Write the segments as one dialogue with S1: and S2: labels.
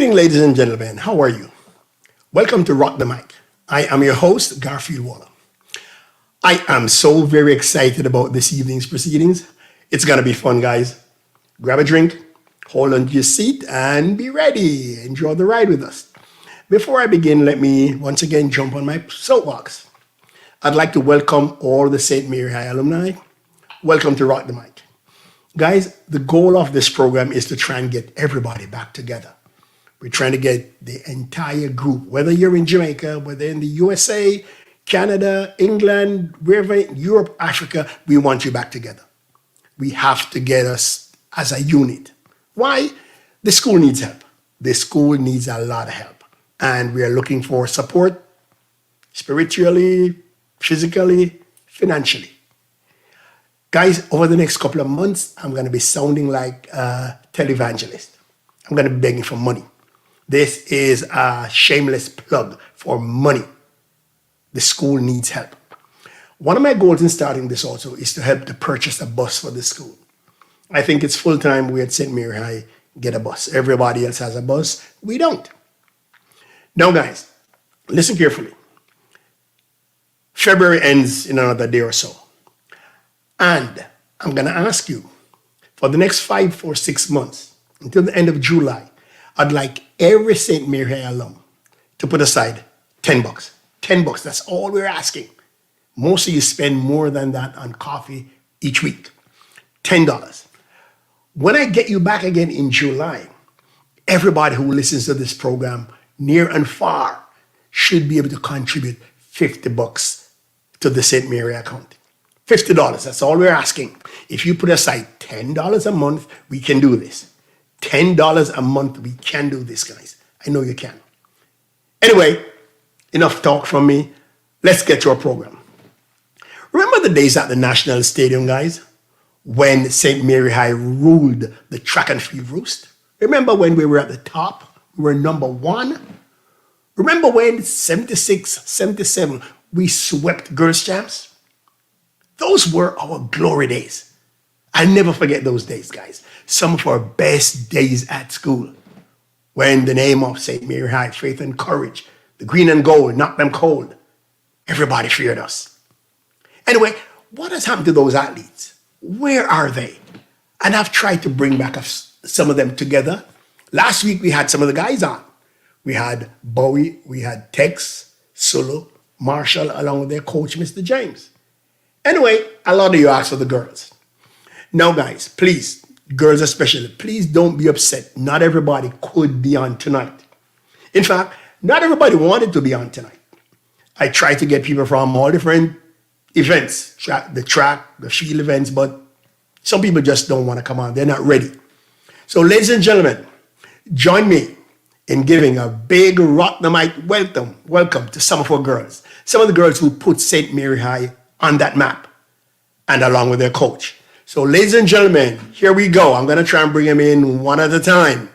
S1: evening, ladies and gentlemen. How are you? Welcome to Rock the Mic. I am your host, Garfield Waller. I am so very excited about this evening's proceedings. It's going to be fun, guys. Grab a drink, hold on to your seat, and be ready. Enjoy the ride with us. Before I begin, let me once again jump on my soapbox. I'd like to welcome all the St. Mary High alumni. Welcome to Rock the Mic. Guys, the goal of this program is to try and get everybody back together. We're trying to get the entire group, whether you're in Jamaica, whether in the USA, Canada, England, wherever, Europe, Africa, we want you back together. We have to get us as a unit. Why? The school needs help. The school needs a lot of help. And we are looking for support spiritually, physically, financially. Guys, over the next couple of months, I'm going to be sounding like a televangelist. I'm going to be begging for money. This is a shameless plug for money. The school needs help. One of my goals in starting this also is to help to purchase a bus for the school. I think it's full time we at St. Mary High get a bus. Everybody else has a bus. We don't. Now, guys, listen carefully. February ends in another day or so. And I'm going to ask you, for the next 5 or 6 months, until the end of July, I'd like every St. Mary High alum to put aside $10. $10, that's all we're asking. Most of you spend more than that on coffee each week. $10. When I get you back again in July, everybody who listens to this program, near and far, should be able to contribute $50 to the St. Mary account. $50, that's all we're asking. If you put aside $10 a month, we can do this. $10 a month, we can do this, guys. I know you can. Anyway, enough talk from me. Let's get to our program. Remember the days at the National Stadium, guys, when St. Mary High ruled the track and field roost? Remember when we were at the top? We were number one? Remember when 76, 77, we swept girls' champs? Those were our glory days. I'll never forget those days, guys. Some of our best days at school. When the name of St. Mary High, faith and courage, the green and gold, knocked them cold. Everybody feared us. Anyway, what has happened to those athletes? Where are they? And I've tried to bring back some of them together. Last week, we had some of the guys on. We had Bowie, we had Tex, Sulu, Marshall, along with their coach, Mr. James. Anyway, a lot of you asked for the girls. Now, guys, please, girls especially, please don't be upset. Not everybody could be on tonight. In fact, not everybody wanted to be on tonight. I tried to get people from all different events, the track, the field events, but some people just don't want to come on. They're not ready. So, ladies and gentlemen, join me in giving a big Rock the Mic welcome to some of our girls. Some of the girls who put St. Mary High on that map, and along with their coach. So, ladies and gentlemen, here we go. I'm going to try and bring them in one at a time.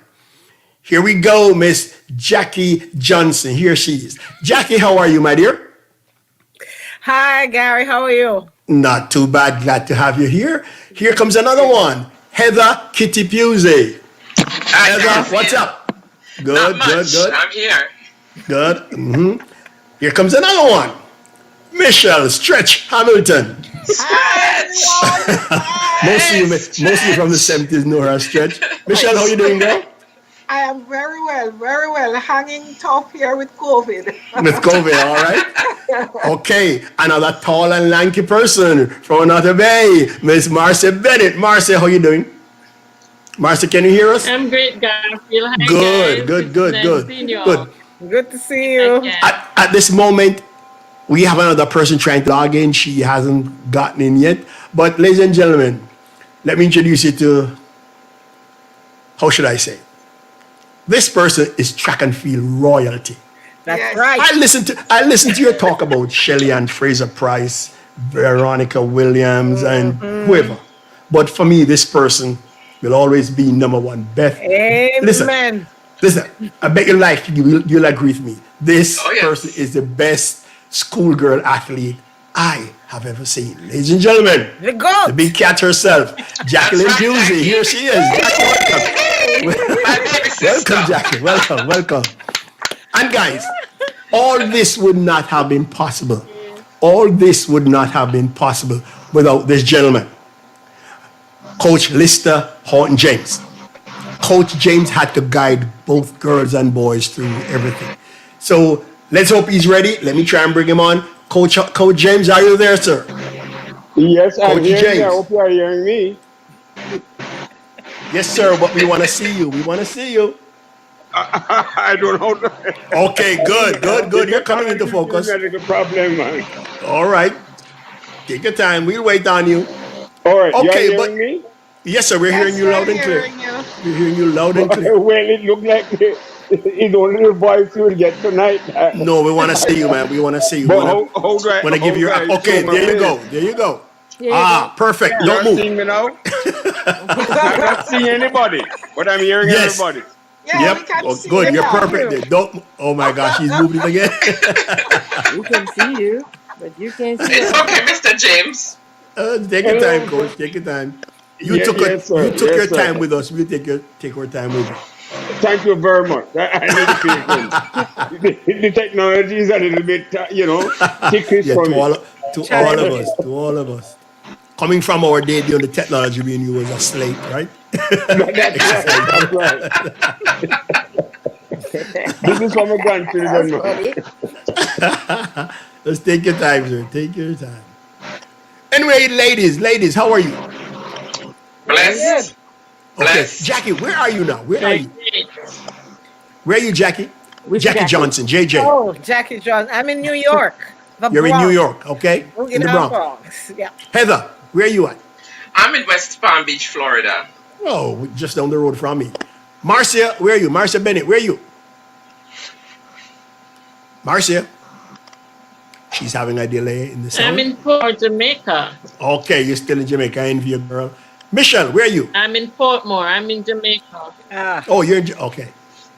S1: Here we go, Miss Jackie Johnson. Here she is. Jackie, how are you, my dear?
S2: Hi, Gary. How are you?
S1: Not too bad. Glad to have you here. Here comes another one. Heather Kitty Pusey. Heather, what's up? Good,
S3: Not much.
S1: good.
S3: I'm here.
S1: Good. Here comes another one. Michelle Stretch Hamilton. Most of you from the 70s know her as Stretch. Michelle, how you doing, girl?
S2: I am very well. Hanging tough here with COVID.
S1: With COVID, all right? Okay, another tall and lanky person from another bay, Miss Marcia Bennett. Marcia, how you doing? Marcia, can you hear us?
S4: I'm great, Garfield. Hi,
S1: Good,
S4: guys.
S1: good,
S4: It's
S1: good,
S4: nice
S1: good.
S4: seeing you all.
S1: Good.
S2: Good to see you.
S4: Okay.
S1: At this moment, we have another person trying to log in. She hasn't gotten in yet. But ladies and gentlemen, let me introduce you to, how should I say? This person is track and field royalty.
S2: That's Yes. right.
S1: I listened to your talk about Shelley Ann Fraser Price, Veronica Williams, and whoever. But for me, this person will always be number one. Beth,
S2: Amen.
S1: listen, I bet your life you'll agree with me. This
S3: Oh, yes.
S1: person is the best schoolgirl athlete I have ever seen. Ladies and gentlemen,
S2: The goat.
S1: the big cat herself, Jacqueline
S3: That's right,
S1: Pusey.
S3: Jackie.
S1: Here she is. Jackie, welcome.
S3: My baby
S1: Welcome,
S3: sister.
S1: Jackie. Welcome, welcome. And guys, all this would not have been possible. All this would not have been possible without this gentleman, Coach Lister Horton James. Coach James had to guide both girls and boys through everything. So let's hope he's ready. Let me try and bring him on. Coach James, are you there, sir?
S4: Yes, I'm
S1: Coach
S4: hearing you. I
S1: James.
S4: hope you are hearing me.
S1: Yes, sir, but we want to see you. We want to see you.
S4: I don't know.
S1: Okay, good, good, good. You're coming into
S4: Technology gives me
S1: focus.
S4: a little problem, man.
S1: All right. Take your time. We'll wait on you.
S4: All right, you are
S1: Okay,
S4: hearing
S1: but
S4: me?
S1: yes, sir, we're hearing
S2: Yes,
S1: you
S2: we're
S1: loud and clear.
S2: hearing you.
S1: We're hearing you loud and clear.
S4: Well, it looked like it's only the voice you will get tonight.
S1: No, we want to see you, man. We want to see you. We
S4: But
S1: want to give you.
S4: how do I
S1: Okay,
S4: show my
S1: there you go.
S4: face?
S1: There you go.
S5: Here you go.
S1: Ah, perfect.
S4: You
S1: Don't
S4: are
S1: move.
S4: seeing me now? I'm not seeing anybody, but I'm hearing
S1: Yes.
S4: everybody.
S2: Yeah, we
S1: Yep.
S2: can
S1: Oh,
S2: see
S1: good.
S2: you
S1: You're
S2: now.
S1: perfect. There. Don't. Oh my gosh, he's moved it again.
S5: We can see you, but you can't see
S3: It's
S5: us.
S3: okay, Mr. James.
S1: Take your time,
S4: Hello.
S1: coach. Take your time.
S4: Yes,
S1: You
S4: sir.
S1: took your
S4: Yes,
S1: time
S4: sir.
S1: with us. We'll take our time with you.
S4: Thank you very much. I need the patience. The technology is a little bit, ticklish
S1: Yeah,
S4: for me.
S1: to all of
S5: Challenging.
S1: us, to all of us. Coming from our day during the technology we knew was a slate, right?
S4: That's right.
S1: Exercise.
S4: That's right. This is for my grandchildren,
S5: That's
S4: man.
S5: funny.
S1: Let's take your time, sir. Take your time. Anyway, ladies, how are you?
S5: Very good.
S3: Blessed.
S1: Okay,
S3: Blessed.
S1: Jackie, where are you now? Where are
S6: Very
S1: you?
S6: great.
S1: Where are you, Jackie?
S5: Which
S1: Jackie
S5: Jackie?
S1: Johnson, JJ.
S6: Oh, Jackie Johnson. I'm in New York, the
S1: You're in New
S6: Bronx,
S1: York, okay?
S6: Boogie
S1: In the
S6: Down
S1: Bronx.
S6: Bronx. Yeah.
S1: Heather, where are you at?
S3: I'm in West Palm Beach, Florida.
S1: Oh, just down the road from me. Marcia, where are you? Marcia Bennett, where are you? Marcia, she's having a delay in the
S6: I'm
S1: sound.
S6: in Port Jamaica.
S1: Okay, you're still in Jamaica. I envy you, girl. Michelle, where are you?
S6: I'm in Portmore. I'm in Jamaica. Ah,
S1: Oh, you're in. Okay.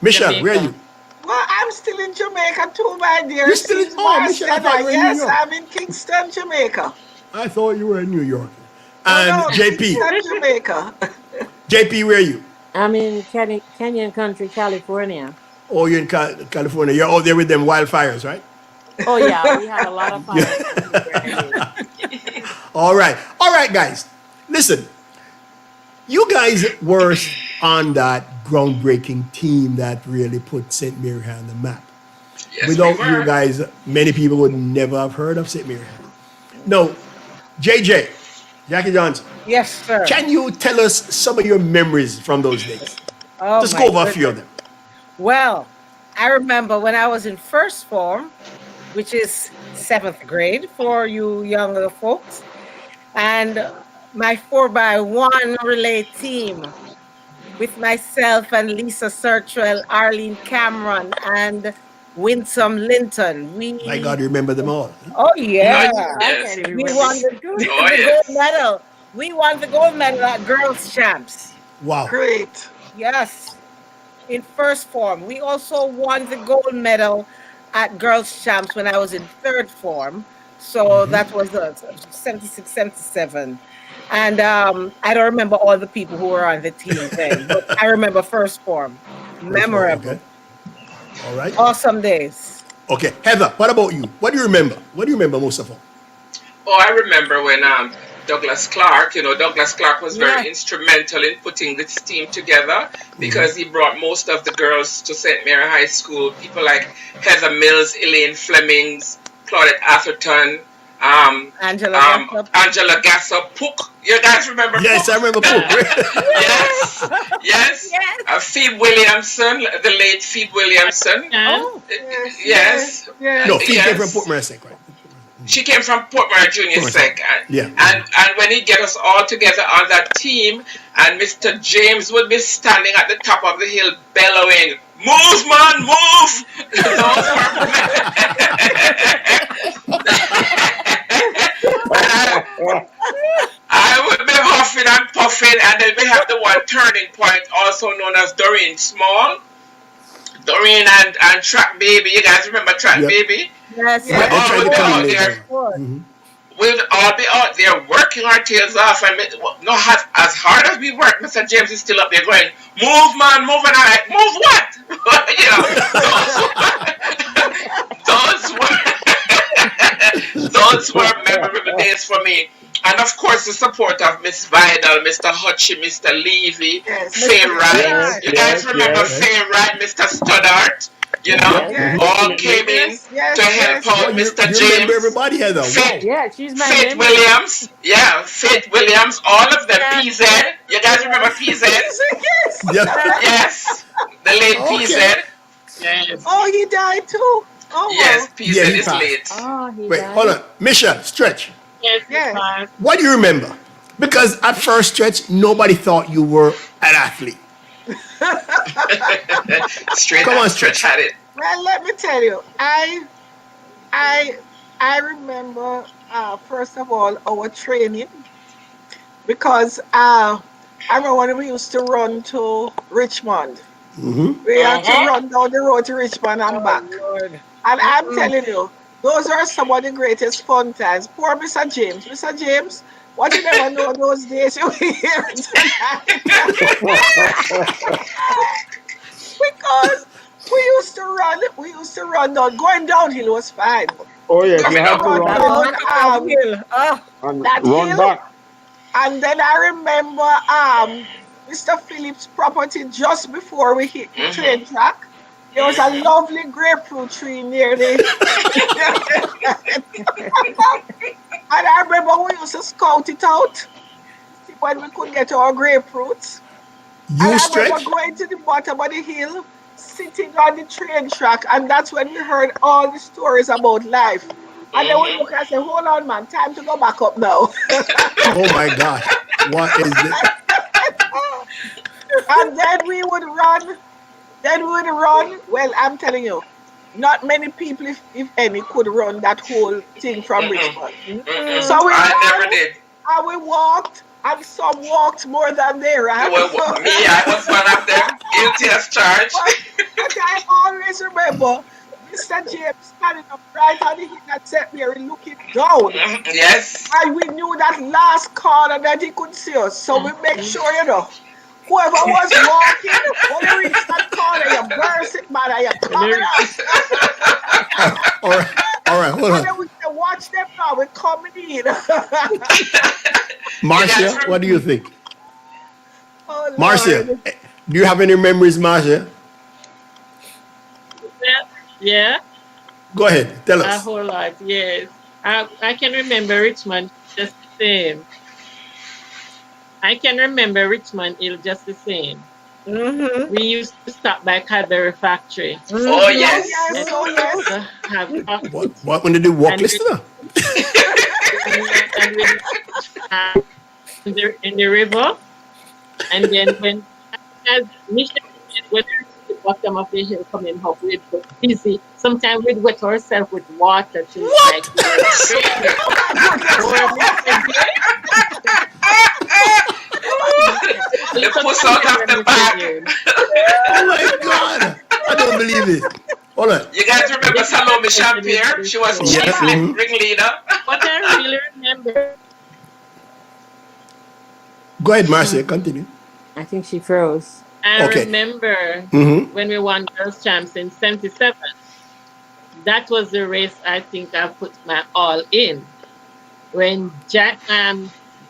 S1: Michelle, where are
S6: Jamaica.
S1: you?
S2: Well, I'm still in Jamaica too, my dear.
S1: You're still in.
S2: Since
S1: Oh, Michelle, I
S2: Marcia,
S1: thought you were in New
S2: yes,
S1: York.
S2: I'm in Kingston, Jamaica.
S1: I thought you were in New York.
S2: No,
S1: And
S2: no,
S1: JP,
S2: Kingston, Jamaica.
S1: JP, where are you?
S5: I'm in Canyon Country, California.
S1: Oh, you're in California. You're out there with them wildfires, right?
S5: Oh yeah, we had a lot of
S1: Yeah.
S5: fires where I live.
S1: All right, guys. Listen, you guys were on that groundbreaking team that really put St. Mary on the map.
S3: Yes, we
S1: Without you
S3: were.
S1: guys, many people would never have heard of St. Mary. No, JJ, Jackie Johnson,
S6: Yes, sir.
S1: can you tell us some of your memories from those days?
S6: Oh,
S1: Just
S6: my
S1: go over a few of
S6: goodness.
S1: them.
S6: Well, I remember when I was in first form, which is seventh grade for you younger folks, and my 4x1 relay team with myself and Lisa Sertrell, Arlene Cameron, and Winsome Linton.
S1: My God, you remember them all. Huh?
S6: Oh
S3: Oh,
S6: yeah,
S5: I
S3: yes.
S5: can't even
S6: we
S5: remember.
S6: won
S3: Oh,
S6: the gold
S3: yes.
S6: medal. We won the gold medal at Girls Champs.
S1: Wow.
S2: Great.
S6: Yes, in first form. We also won the gold medal at Girls Champs when I was in third form. So that was 76, 77. And I don't remember all the people who were on the team then, but I remember first form.
S1: First of all, okay.
S6: Memorable.
S1: All right.
S6: Awesome days.
S1: Okay. Heather, what about you? What do you remember? What do you remember most of all?
S3: Oh, I remember when Douglas Clark, Douglas Clark was
S6: Yeah.
S3: very instrumental in putting this team together because he brought most of the girls to St. Mary High School. People like Heather Mills, Elaine Flemings, Claudette Atherton,
S6: Angela Gassop.
S3: Angela Gassop, Pook. You guys remember
S1: Yes, I
S3: Pook?
S1: remember Pope.
S3: Yes, yes.
S6: Yes.
S3: Phoebe Williamson, the late Phoebe Williamson.
S6: Oh,
S3: Uh,
S2: Yes,
S3: Yes,
S2: yes.
S1: No, Pete came from
S3: yes.
S1: Port Mercek, right?
S3: She came from Portmore Junior
S1: Portmore
S3: Sec.
S1: Sec. Yeah.
S3: And when he get us all together on that team, and Mr. James would be standing at the top of the hill bellowing, "Move, man, move!" Those were I would be huffing and puffing, and then we have the one turning point, also known as Doreen Small. Doreen and Track Baby. You guys remember Track
S1: Yep.
S3: Baby?
S6: yes,
S1: Yeah,
S2: Yes,
S1: they
S6: yes.
S3: Oh,
S1: tried
S3: would
S1: to
S3: be
S1: come in
S3: out
S6: Good.
S1: later
S3: there
S1: on.
S6: Good.
S1: Mhm.
S3: we'll all be out there working our tails off. And no, as hard as we work, Mr. James is still up there going, move, man, move. And I'm like, move what? You know, those were those were memorable days for me. And of course, the support of Miss Vidal, Mr. Hutchie, Mr. Levy,
S2: Yes.
S3: Faye Wright.
S4: Yes,
S3: You guys
S4: yes,
S3: remember
S4: yes.
S3: Faye Wright, Mr. Stoddart? You know,
S5: Yes.
S3: all
S4: Definitely.
S3: came in
S2: Yes.
S3: to help
S2: Yes.
S3: out
S1: Oh,
S3: Mr.
S1: you remember
S3: James.
S1: everybody, Heather?
S3: Faith,
S1: Wow.
S5: Yeah, she's my
S3: Faith
S5: memory.
S3: Williams. Yeah, Faith Williams. All of them.
S6: Yeah.
S3: PZ. You guys remember PZ?
S2: Yes.
S1: Yeah.
S3: Yes. The late
S1: Okay.
S3: PZ. Yes.
S2: Oh, he died too. Oh,
S3: Yes,
S2: wow.
S3: PZ
S1: Yeah, he
S3: is
S1: passed.
S3: late.
S5: Oh, he
S1: Wait,
S5: died.
S1: hold on. Michelle, stretch.
S3: Yes,
S2: Yes.
S1: What do you remember? Because at first, stretch, nobody thought you were an athlete.
S3: Straight
S1: Come
S3: up,
S1: on,
S3: Stretch
S1: Stretch.
S3: had it.
S2: Well, let me tell you, I, I remember first of all our training because I remember when we used to run to Richmond. We had to run down the road to Richmond and back.
S6: Oh, Lord.
S2: And I'm telling you, those are some of the greatest fun times. Poor Mr. James. Mr. James, what you never know those days you were here tonight. Because we used to run down. Going downhill was fine.
S4: Oh yes,
S2: We
S4: you
S2: used to
S4: have to
S2: run
S4: run
S6: That
S4: back
S2: down
S6: uphill. Oh,
S4: and
S2: that
S4: run
S2: hill.
S4: back.
S2: And then I remember Mr. Phillips' property just before we hit the train track. There was a lovely grapefruit tree near the. And I remember we used to scout it out, see when we could get our grapefruits. And
S1: You
S2: I
S1: stretch?
S2: remember going to the bottom of the hill, sitting on the train track, and that's when we heard all the stories about life. And then we look and say, hold on, man, time to go back up now.
S1: Oh my gosh. What is it?
S2: And then we would run. Then we would run. Well, I'm telling you, not many people, if any, could run that whole thing from Richmond. So we
S3: I never
S2: ran
S3: did.
S2: and we walked, and some walked more than they ran.
S3: Well, me, I was one of them. Guilty as charged.
S2: But I always remember Mr. James standing up right on the hill at St. Mary looking down.
S3: Yes.
S2: And we knew that last corner that he could see us. So we make sure, whoever was walking, when you reach that corner, you burst it, man, and you coming out.
S1: All right. All right. Hold
S2: And
S1: on.
S2: then we say, watch them now, we're coming in.
S1: Marcia, what do you think?
S2: Oh,
S1: Marcia,
S2: Lord.
S1: do you have any memories, Marcia?
S7: Yeah,
S1: Go ahead. Tell
S7: a
S1: us.
S7: whole lot, yes. I can remember Richmond just the same. I can remember Richmond Hill just the same.
S6: mm-hmm.
S7: We used to stop by Cadbury Factory
S3: Oh,
S2: Oh,
S3: yes.
S2: yes,
S7: and
S2: oh, yes.
S7: have coffee.
S1: What when they do walk
S7: And
S1: listener?
S7: And we in the river. And then when as Michelle said, when we reached the bottom of the hill coming up, we'd go busy. Sometimes we'd wet ourselves with water to like
S3: The puss out of the bag.
S1: Oh my God. I don't believe it. Hold on.
S3: You guys remember Salome Champier? She was
S1: Yeah.
S3: chief
S1: Mhm.
S3: ringleader.
S7: But I really remember
S1: Go ahead, Marcia. Continue.
S5: I think she froze.
S7: I
S1: Okay.
S7: remember
S1: Mm-hmm.
S7: when we won Girls Champs in 77. That was the race I think I put my all in. When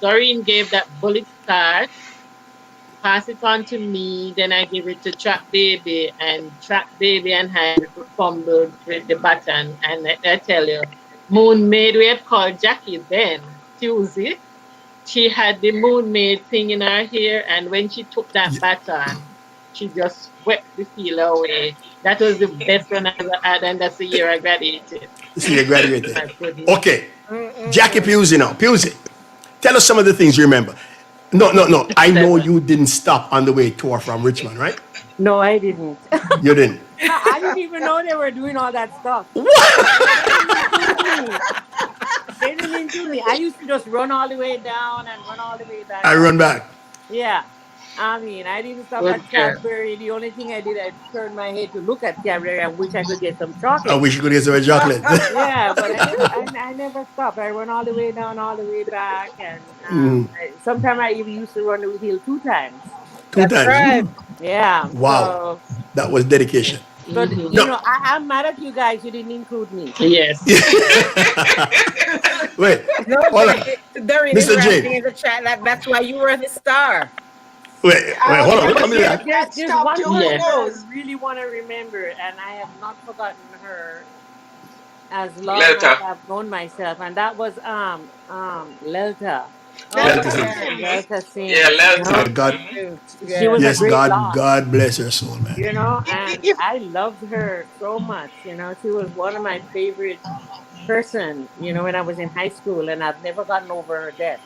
S7: Doreen gave that bullet start, pass it on to me, then I give it to Trap Baby, and Trap Baby and I fumbled with the baton. And I tell you, Moon Maid, we had called Jackie then, Tuesday. She had the Moon Maid thing in her hair, and when she took that baton, she just swept the feel away. That was the best one I ever had, and that's the year I graduated.
S1: See, you graduated.
S7: My goodness.
S1: Okay. Jackie Pusey now. Pusey. Tell us some of the things you remember. No. I know you didn't stop on the way tour from Richmond, right?
S5: No, I didn't.
S1: You didn't.
S5: I didn't even know they were doing all that stuff. They didn't include me. I used to just run all the way down and run all the way back.
S1: I run back.
S5: Yeah. I mean, I didn't stop
S7: Good
S5: at
S7: girl.
S5: Cadbury. The only thing I did, I turned my head to look at Cadbury and wish I could get some
S1: I
S5: chocolate.
S1: wish you could get some chocolate.
S5: Yeah, but I never stopped. I run all the way down, all the way back, and sometimes I even used to run the hill 2 times.
S1: Two
S6: That's
S1: times.
S6: right.
S5: Yeah,
S1: Wow. That was dedication.
S5: you
S1: No.
S5: know, I'm mad at you guys. You didn't include me.
S7: Yes.
S1: Wait.
S6: No,
S1: Hold on.
S6: Doreen is
S1: Mr.
S6: writing
S1: James.
S6: in the chat that that's why you were the star.
S1: Wait,
S2: I
S1: hold
S2: was
S1: on. Wait
S2: gonna
S1: a
S2: say
S1: minute.
S2: if
S5: There's
S2: that
S5: there's
S2: stopped
S5: one
S2: you, who
S7: Yes.
S5: person I
S2: knows?
S5: really want to remember, and I have not forgotten her as long as
S3: Letter.
S5: I've known myself, and that was Lelta.
S6: Oh
S1: Let
S2: Delta
S1: us in.
S6: yeah.
S2: Sims.
S5: Delta
S3: Yeah,
S5: Sims. You
S3: letter.
S5: know,
S1: God,
S5: she
S6: Yeah.
S5: was a
S1: yes,
S5: great loss.
S1: God bless her soul, man.
S5: You know, and
S2: If
S5: I loved her so much. You know, she was one of my favorite person. You know, when I was in high school, and I've never gotten over her death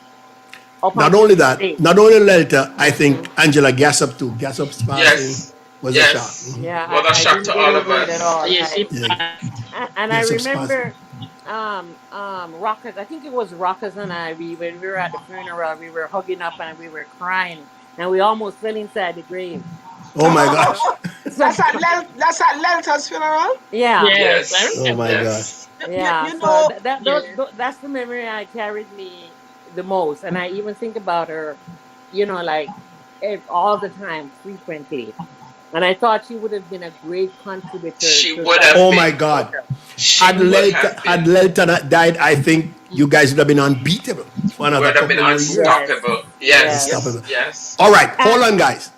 S5: up
S1: Not
S5: until
S1: only
S5: this
S1: that,
S5: day.
S1: not only Lelta, I think
S5: Hmm.
S1: Angela Gassop too. Gassop's passing
S3: Yes.
S1: was a shock.
S3: Yes.
S5: Yeah,
S3: Was a
S5: I
S3: shock
S5: didn't
S3: to
S5: get
S3: all of
S5: over it at
S3: us.
S5: all.
S7: Yes, she
S1: Yeah,
S5: And I
S1: Gassop's passing.
S5: remember Rockers, I think it was Rockers and I, when we were at the funeral, we were hugging up and we were crying and we almost fell inside the grave.
S1: Oh my
S5: So,
S1: gosh.
S5: so
S2: that's at Lelta's funeral.
S5: yeah.
S7: Yes, I
S3: Yes.
S1: Oh
S7: remember.
S1: my gosh.
S3: Yes.
S5: Yeah,
S2: You
S5: so
S2: know,
S7: Yes.
S5: that's the memory I carried me the most, and I even think about her, like all the time, frequently. And I thought she would have been a great contributor
S3: She
S5: to
S3: would have
S1: Oh
S5: Southeast
S1: my
S3: been.
S1: God.
S5: culture.
S3: She would have
S1: Had
S3: been.
S1: Lelta not died, I think you guys would have been unbeatable for another
S3: Would have been
S1: couple more years.
S5: Yes,
S3: unstoppable.
S5: yes.
S3: Yes.
S1: Unstoppable.
S3: Yes.
S1: All right, hold
S5: And
S1: on, guys.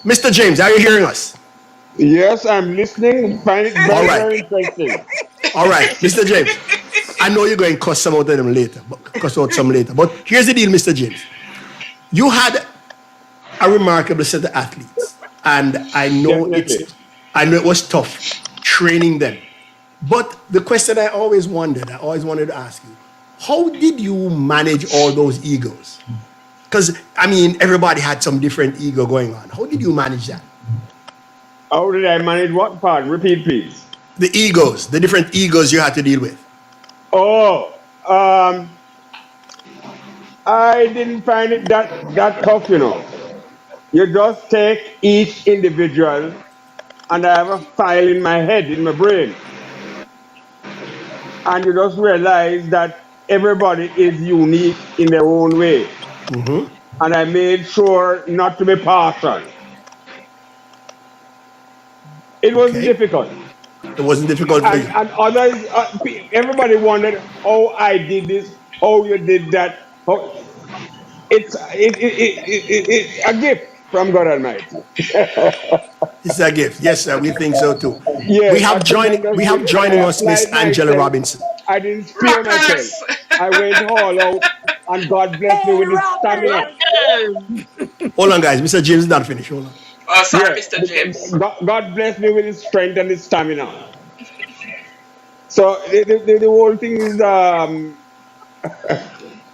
S1: Mr. James, are you hearing us?
S4: Yes, I'm listening. Find it
S1: All
S4: very,
S1: right.
S4: very interesting.
S1: All right, Mr. James. I know you're going to cuss some out of them later, but cuss out some later. But here's the deal, Mr. James. You had a remarkable set of athletes, and
S4: Definitely.
S1: I know it was tough training them. But the question I always wondered, I always wanted to ask you, how did you manage all those egos? Because I mean, everybody had some different ego going on. How did you manage that?
S4: How did I manage what part? Repeat, please.
S1: The egos, the different egos you had to deal with.
S4: Oh, I didn't find it that tough, you know. You just take each individual, and I have a file in my head, in my brain, and you just realize that everybody is unique in their own way. And I made sure not to be partial. It wasn't
S1: Okay,
S4: difficult.
S1: it wasn't difficult for you.
S4: And others, everybody wondered how I did this, how you did that. It's a gift from God Almighty.
S1: It's a gift. Yes, sir. We think so too.
S4: Yes, a tremendous
S1: We have
S4: gift, and I
S1: joining us Miss
S4: applied
S1: Angela
S4: myself.
S1: Robinson.
S4: I didn't spare myself.
S3: Rockers.
S4: I went all out, and God blessed me
S5: hey,
S4: with the stamina.
S5: Rockers!
S7: Rockers.
S1: Hold on, guys. Mr. James is not finished. Hold on.
S3: Oh, sorry,
S4: Yeah,
S3: Mr. James.
S4: God blessed me with his strength and his stamina. So the whole thing is,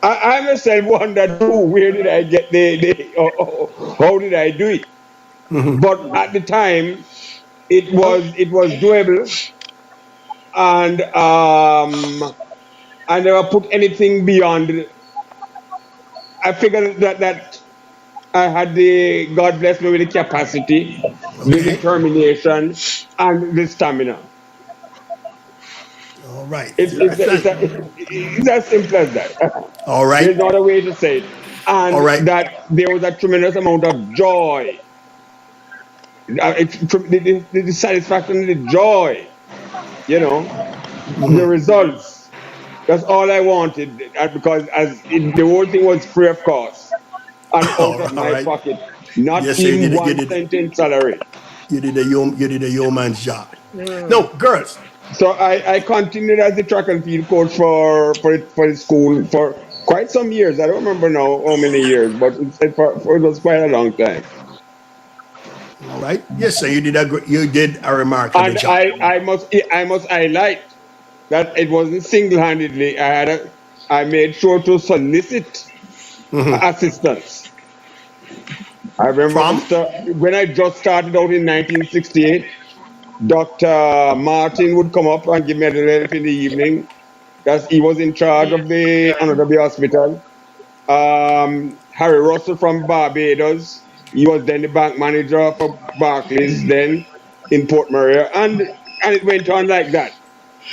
S4: I myself wonder too, where did I get how did I do it? But at the time, it was doable, and I never put anything beyond. I figured that I had the God bless me with the capacity, the
S1: Okay.
S4: determination, and the stamina.
S1: All right.
S4: It's as simple as that.
S1: All right.
S4: There's not a way to say it.
S1: All
S4: And
S1: right.
S4: that there was a tremendous amount of joy. The satisfaction, the joy, the results. That's all I wanted. Because the whole thing was free of cost and out of
S1: All
S4: my
S1: right.
S4: pocket. Not
S1: Yes, sir.
S4: even 1 cent in salary.
S1: You did a yeoman's job. No, girls.
S4: So I continued as the track and field coach for the school for quite some years. I don't remember now how many years, but it was quite a long time.
S1: All right. Yes, sir. You did a remarkable
S4: And
S1: job.
S4: I must highlight that it wasn't single-handedly. I made sure to solicit assistance. I remember
S1: From
S4: when I just started out in 1968. Dr. Martin would come up and give me a little help in the evening. Because he was in charge of the Honorable Hospital. Harry Russell from Barbados. He was then the bank manager for Barclays then in Port Maria, and it went on like that.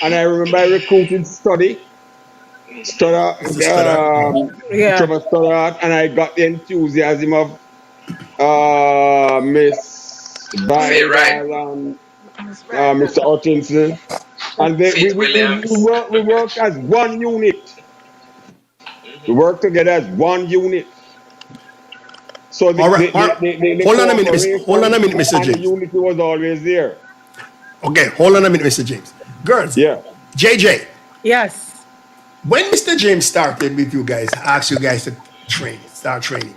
S4: And I remember I recruited
S1: Mr. Stoddard.
S6: Yeah.
S4: Trevor Stoddart, and I got the enthusiasm of Miss
S3: Faye Ride,
S4: Vidal and
S2: Miss Brandon.
S4: Mr. Hutchinson, and
S3: Faith Williams.
S4: we worked as one unit. We
S3: Mhm.
S4: worked together as one unit. So
S1: All right. All right.
S4: the
S1: Hold on a minute, Miss. Hold on a
S4: cooperation
S1: minute, Mr.
S4: and the
S1: James.
S4: unity was always there.
S1: Okay, hold on a minute, Mr. James. Girls,
S4: Yeah.
S1: JJ,
S6: Yes.
S1: when Mr. James started with you guys, asked you guys to start training,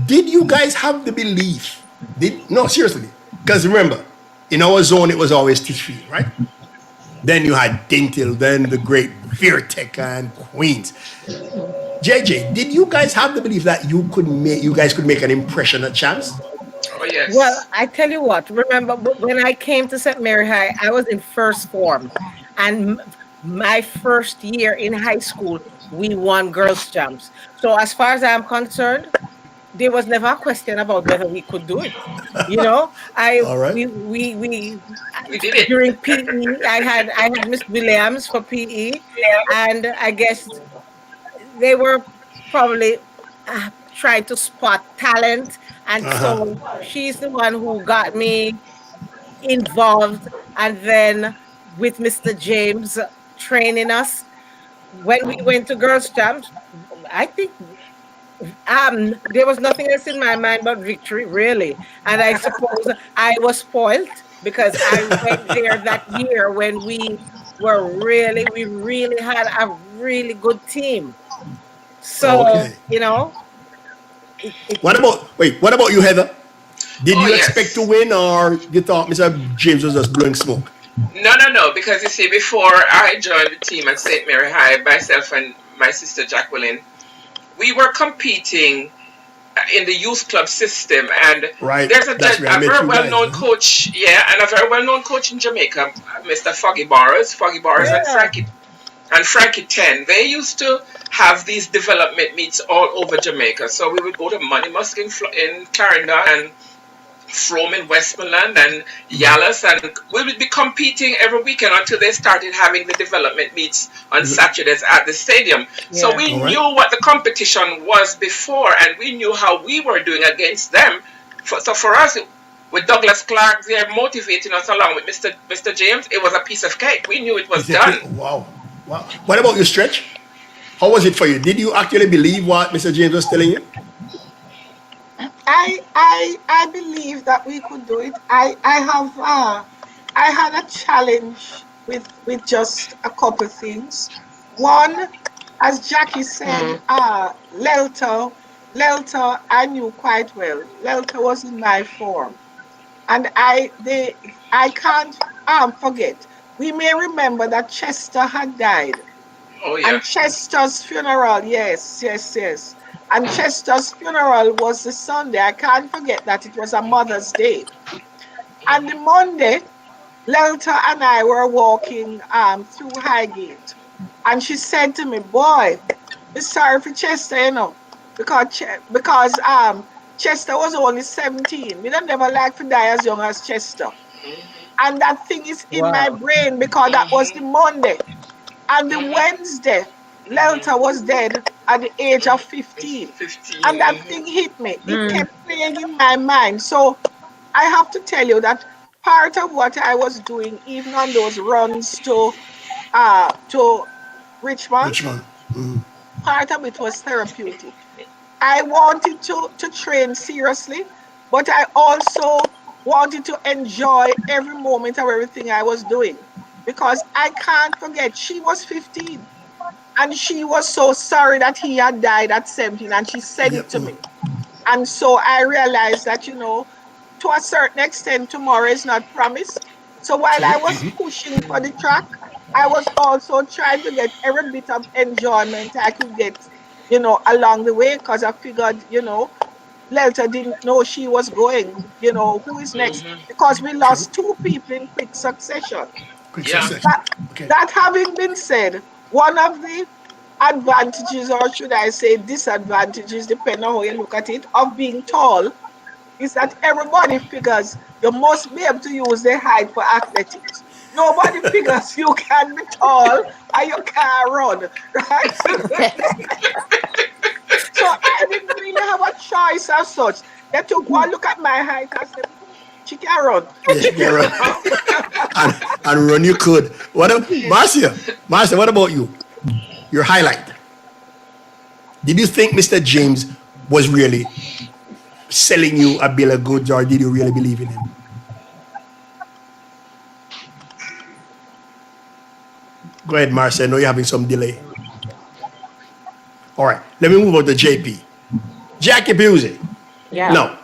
S1: did you guys have the belief? No, seriously. Because remember, in our zone, it was always teach field, right? Then you had Dintil, then the great Virtek and Queens. JJ, did you guys have the belief that you guys could make an impression at champs?
S3: Oh
S6: Well,
S3: yes.
S6: I tell you what, remember when I came to St. Mary High, I was in first form. And my first year in high school, we won girls' jumps. So, as far as I'm concerned, there was never a question about whether we could do it. You know, I
S1: All right.
S6: we
S3: We did it.
S6: during PE, I had Miss Williams for PE, and I guess they were probably trying to spot talent, and so she's the one who got me involved, and then with Mr. James training us when we went to girls camps. I think there was nothing else in my mind but victory, really. And I suppose I was spoiled because I went there that year when we really had a really good team. So,
S1: Okay.
S6: it
S1: What about you, Heather? Did
S3: Oh
S1: you expect to
S3: yes.
S1: win or you thought Mr. James was just blowing smoke?
S3: No, no, no. Because you see, before I joined the team at St. Mary High, myself and my sister Jacqueline, we were competing in the youth club system, and
S1: Right.
S3: there's
S1: That's where I
S3: a
S1: met
S3: very
S1: you
S3: well
S1: guys.
S3: known coach, yeah, and a very well known coach in Jamaica, Mr. Foggy Barres,
S6: yeah.
S3: and Frankie Ten. They used to have these development meets all over Jamaica. So we would go to Money Musk in Clarendon and Frome in Westmoreland and Yalis, and we would be competing every weekend until they started having the development meets on Saturdays at the stadium. So
S6: Yeah.
S3: we
S1: All right.
S3: knew what the competition was before, and we knew how we were doing against them. So for us, with Douglas Clark there motivating us along with Mr. James, it was a piece of cake. We knew it was
S1: Piece of cake.
S3: done.
S1: Wow. Wow. What about you, Stretch? How was it for you? Did you actually believe what Mr. James was telling you?
S2: I believe that we could do it. I had a challenge with just a couple things. One, as Jackie said,
S3: Mm.
S2: Lelta I knew quite well. Lelta was in my form, and I can't forget. We may remember that Chester had died,
S3: Oh yeah.
S2: and Chester's funeral. Yes, yes, yes. And Chester's funeral was the Sunday. I can't forget that it was a Mother's Day. And the Monday, Lelta and I were walking through Highgate, and she said to me, "Boy, we're sorry for Chester, because Chester was only 17. We don't never like to die as young as Chester."
S3: Mhm.
S2: And that thing is in my
S6: Wow.
S2: brain because that was the
S3: Mhm.
S2: Monday. And the
S3: Mhm.
S2: Wednesday,
S3: Mhm.
S2: Lelta was dead at the age of
S3: Mhm.
S2: 15.
S3: 15.
S2: And that
S3: Mhm.
S2: thing hit me. It
S6: Mm.
S2: kept playing in my mind. So I have to tell you that part of what I was doing, even on those runs to Richmond,
S1: Richmond.
S2: part of it was therapeutic. I wanted to train seriously, but I also wanted to enjoy every moment of everything I was doing. Because I can't forget, she was 15 and she was so sorry that he had died at 17, and she said it
S1: Yep.
S2: to me. And so I realized that, to a certain extent, tomorrow is not promised. So while
S1: True.
S2: I was pushing for the track, I was also trying to get every bit of enjoyment I could get, along the way, because I figured, Lelta didn't know she was going, who is next?
S3: Mhm.
S2: Because we
S1: True.
S2: lost two people in quick succession.
S1: Quick
S3: Yeah.
S1: succession.
S2: That,
S1: Okay.
S2: that having been said, one of the advantages, or should I say disadvantages, depending on how you look at it, of being tall is that everybody figures you must be able to use their height for athletics. Nobody figures you can be tall and you can't run, right? So I didn't really have a choice as such. They took one look at my height and said, she can run.
S1: Yes, you can run. And run you could. Marcia, what about you? Your highlight. Did you think Mr. James was really selling you a bill of goods, or did you really believe in him? Go ahead, Marcia. I know you're having some delay. All right, let me move on to JP. Jackie Busey.
S5: Yeah.
S1: No,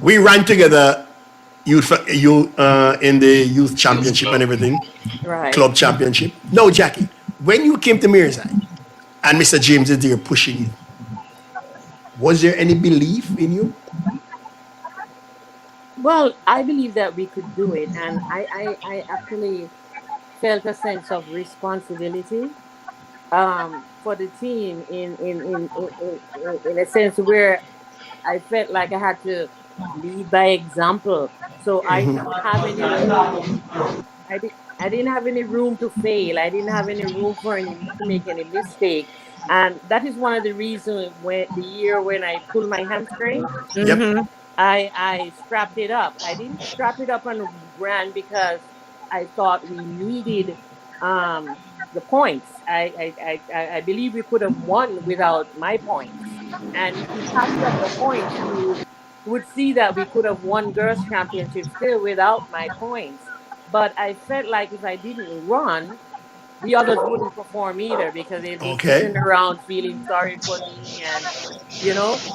S1: we ran together in the youth championship and everything,
S5: Right.
S1: club championship. No, Jackie, when you came to Mirzai and Mr. James is there pushing you, was there any belief in you?
S5: Well, I believe that we could do it, and I actually felt a sense of responsibility for the team in a sense where I felt like I had to lead by example. So I didn't have any room. I didn't have any room to fail. I didn't have any room for to make any mistake. And that is one of the reasons when the year when I pulled my hamstring,
S1: Yep.
S6: Mm-hmm.
S5: I strapped it up. I didn't strap it up and ran because I thought we needed um, the points. I believe we could have won without my points. And if you tallied up the points, you would see that we could have won girls' championship still without my points. But I felt like if I didn't run, the others wouldn't perform either because they'd be
S1: Okay.
S5: sitting around feeling sorry for me and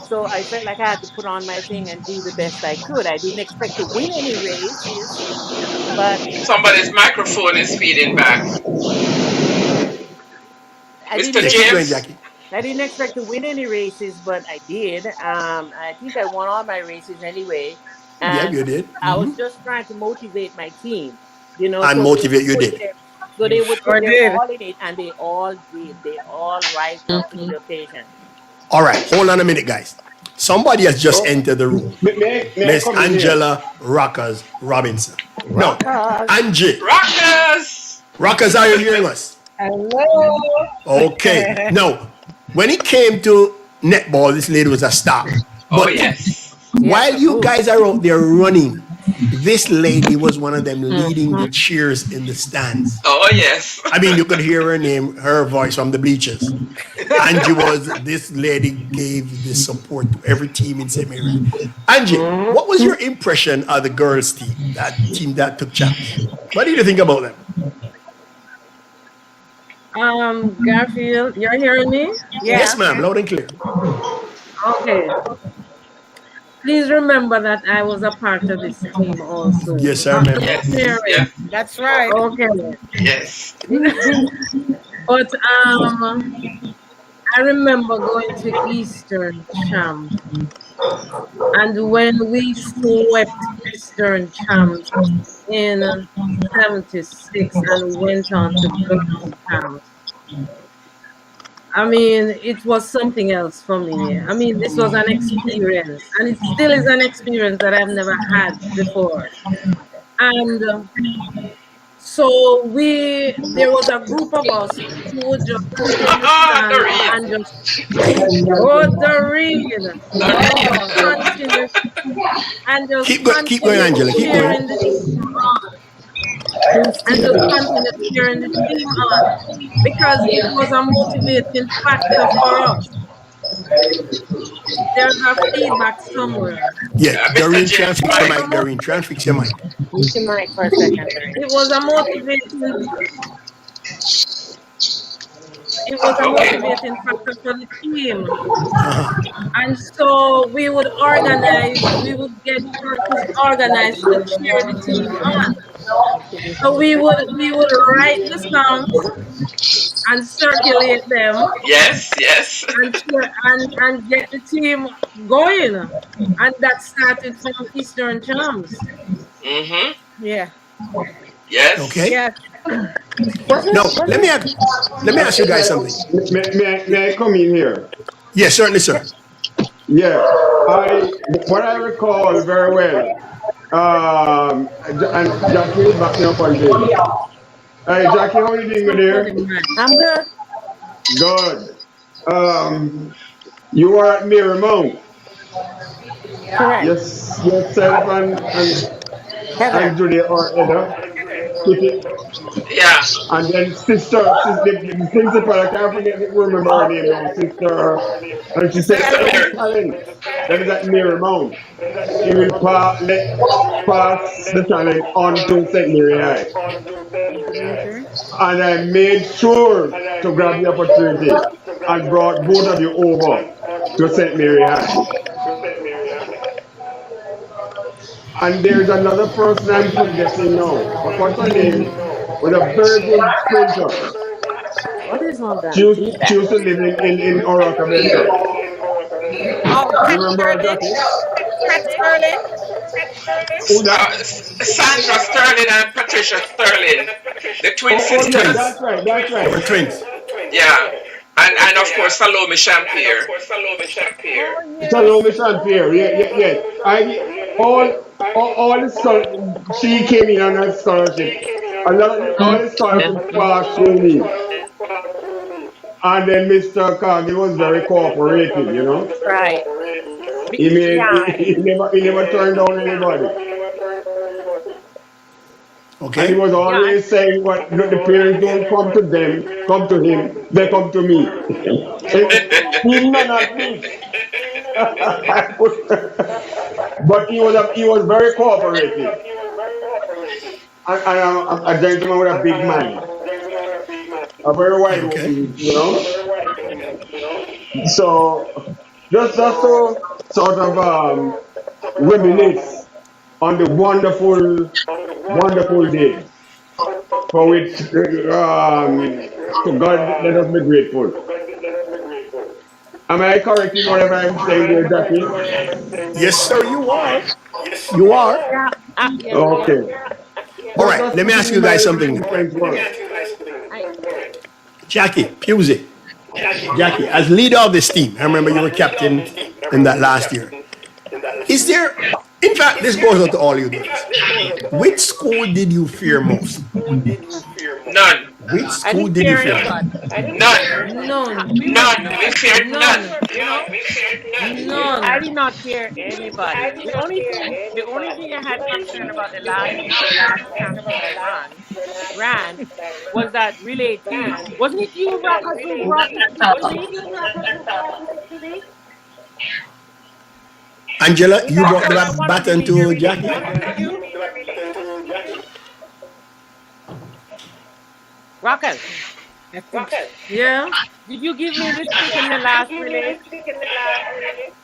S5: so I felt like I had to put on my thing and do the best I could. I didn't expect to win any races, but
S3: Somebody's microphone is feeding back.
S5: I
S3: Mr.
S5: didn't
S1: Yeah, keep going,
S5: expect
S3: James?
S1: Jackie.
S5: I didn't expect to win any races, but I did. I think I won all my races anyway,
S1: Yep,
S5: and
S1: you did.
S5: I was just trying to motivate my team,
S1: And motivate, you did.
S5: so
S6: You
S5: they would put
S6: sure
S5: their
S6: did.
S5: all in it, and they all did. They all rise up to the occasion.
S1: All right, hold on a minute, guys. Somebody has just
S4: Oh,
S1: entered the room.
S4: may I
S1: Miss
S4: come in here?
S1: Angela Rockers Robinson. No,
S5: Rockers.
S1: Angie.
S3: Rockers!
S1: Rockers, are you hearing us?
S6: Hello.
S1: Okay. Now, when it came to netball, this lady was a star.
S3: Oh,
S1: But
S3: yes.
S5: Yes,
S1: while
S5: a
S1: you
S5: boot.
S1: guys are out there running, this lady was one of them leading the
S5: Mhm.
S1: cheers in the stands.
S3: Oh, yes.
S1: I mean, you could hear her name, her voice from the bleachers. Angie was, this lady gave the support to every team in St. Mary. Angie, what was your impression of the girls' team, that team that took champs? What did you think about them?
S7: Garfield, you're hearing me?
S6: Yeah.
S1: Yes, ma'am, loud and clear.
S7: Okay. Please remember that I was a part of this team also.
S1: Yes, I
S7: Not just
S1: remember.
S3: Yes.
S7: Mary.
S3: Yes.
S6: That's right.
S7: Okay.
S3: Yes.
S7: But I remember going to Eastern Champ, and when we swept Eastern Champs in 76 and went on to Girls Champs, I mean, it was something else for me. I mean, this was an experience, and it still is an experience that I've never had before. And so there was a group of us who would just sit in the stand
S3: Doreen.
S7: and just, oh, Doreen, and just
S3: Doreen.
S7: continue and just
S1: Keep going,
S7: continue
S1: Angela. Keep going.
S7: cheering the team on,
S5: Who's
S7: and
S5: team
S7: just
S5: is that?
S7: continue cheering the team on because it was a motivating factor for us. There's a feedback somewhere.
S1: Yeah,
S3: Mr.
S1: Doreen, try and
S3: James
S1: fix your
S7: It was
S3: Mike.
S7: a
S1: mic. Doreen, try and fix your mic.
S5: Mute your mic for a second, Doreen.
S7: it was a motivating it was a
S3: Okay.
S7: motivating factor for the team. And so we would get persons organized to cheer the team on. So we would write the songs and circulate them
S3: Yes. Yes.
S7: and get the team going. And that started from Eastern Champs.
S3: Mm-hmm.
S6: Yeah.
S3: Yes.
S1: Okay?
S6: Yes.
S5: Was it?
S1: Now,
S5: Was it?
S1: let me ask you guys something.
S4: May I come in here?
S1: Yes, certainly,
S5: Yeah.
S1: sir.
S4: Yeah, what I recall very well. And Jackie will back me up on this. Hey, Jackie, how you doing there?
S5: I'm good.
S4: Good. You were at Miramount.
S5: Correct.
S4: Yes, yourself and
S5: Heather.
S4: Judy or Edda. Kitty.
S3: Yeah.
S4: And then the principal, I can't forget, remember her name now, sister. And she said,
S3: Sister
S4: any
S3: Mary.
S4: talent that is at Miramount, she will pass the talent on to St. Mary High.
S5: Information.
S4: And I made sure to grab the opportunity and brought both of you over to St. Mary High. And there's another person I'm forgetting now. But what's her name? Was a very good sprinter.
S5: What is all
S4: She
S5: that
S4: used, she
S5: feedback?
S4: used to live in Orocabessa.
S6: Oh,
S4: You
S6: Pat
S4: remember her,
S6: Sterling.
S4: Jackie?
S6: Pat Sterling.
S4: Who that?
S3: Sandra Sterling and Patricia Sterling, the twin
S4: Oh yeah,
S3: sisters.
S4: that's right, that's
S1: They were
S4: right.
S1: twins.
S3: Yeah. And of course Salome Champier.
S6: Oh yes.
S4: Salome Champier, yeah, yeah, yeah. All the she came in on a scholarship. All the scholarships
S7: Definitely.
S4: passed through me. And then Mr. Kagi was very cooperative, you know.
S6: Right.
S4: He
S6: Yeah.
S4: never turned down anybody. And he
S1: Okay?
S4: was
S6: Yeah.
S4: always saying what the parents don't come to them, come to him, they come to me. He may not be. But he was very cooperative. And a gentleman with a big mind. A very wide
S1: Okay.
S4: open, you know. So just to sort of reminisce on the wonderful days for which to God let us be grateful. Am I correct in whatever I'm saying there, Jackie?
S1: Yes, sir, you are. You are.
S6: Yeah. Yes, yes.
S4: Okay.
S1: All
S4: Just,
S1: right,
S4: just
S1: let me
S4: putting
S1: ask
S4: in
S1: you
S4: my
S1: guys something.
S4: 2 cents worth.
S6: I,
S1: Jackie, Pusey. Jackie, as leader of this team, I remember you were captain in that last year. Is there, in fact, this goes out to all you girls. Which school did you fear most?
S3: None.
S1: Which
S6: I
S1: school
S6: didn't
S1: did you
S6: fear
S1: fear most?
S6: anybody.
S3: None.
S5: None.
S6: We were
S3: None. We feared none.
S5: None.
S6: you know, I
S5: None.
S6: did not fear anybody. The only thing I had concern about the last champion I ran was that relay team. Wasn't it you, Rockers, who brought it to me?
S1: Angela,
S6: In
S1: you
S6: that
S1: brought the
S6: time I won a
S1: baton
S6: relay
S1: to
S6: race.
S1: Jackie?
S6: Wasn't it you? Rockers,
S5: I think. Yeah.
S6: did you give me the stick in the last relay?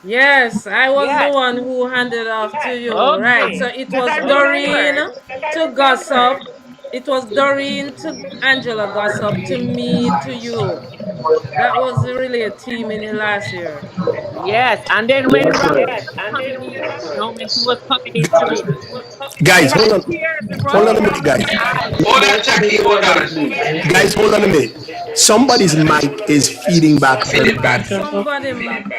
S5: Yes, I was the
S6: Yes.
S5: one who handed off to you. Right. So
S6: Okay.
S5: it
S6: Because
S5: was
S6: I
S5: Doreen
S6: remembered.
S5: to Gossip. It was Doreen to Angela Gossip to me to you. That was really a team in the last year.
S6: Yes. And then when
S4: That's
S6: Rockers
S4: right.
S6: was coming in, when she was coming in too, we
S1: Guys,
S6: had
S1: hold on.
S6: cheers. We brought
S1: Hold on a minute,
S6: cheers for
S1: guys.
S6: the eye.
S3: Hold
S4: May I
S3: on,
S4: come in
S3: Jackie.
S4: here
S3: Hold
S4: again,
S3: on.
S4: please?
S1: Guys, hold on a minute. Somebody's mic is feeding back very
S3: Feeling bad.
S1: badly.
S5: Somebody.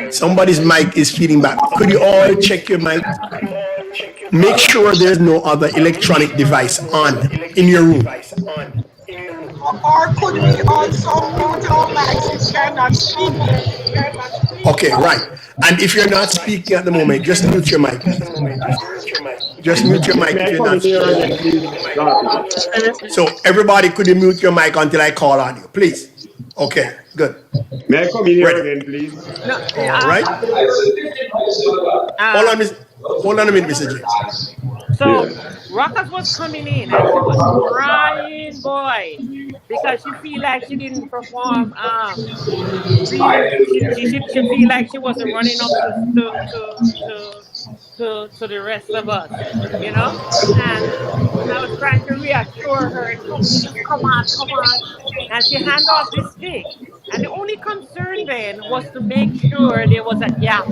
S1: Somebody's mic is feeding back. Could you all check your mic? Make sure there's no other electronic device on in your room.
S2: Or could we also mute our mics if we are not speaking?
S1: Okay, right. And if you're not speaking at the moment, just mute your mic, please. Just mute your mic
S4: May
S1: if
S4: I
S1: you're
S4: come
S1: not
S4: in here
S1: speaking.
S4: again, please, Dorothy?
S1: So everybody could you mute your mic until I call on you, please. Okay, good.
S4: May I come in here
S1: Ready.
S4: again, please?
S6: No,
S1: All right. Hold on,
S6: um,
S1: hold on a minute, Mr. James.
S6: so
S4: Yeah.
S6: Rockers was coming in and she was crying, boy, because she feel like she didn't perform. Real. She feel like she wasn't running up to the rest of us, And I was trying to reassure her, no, just come on, come on. And she hand off this stick. And the only concern
S5: back then was to make sure there was a gap.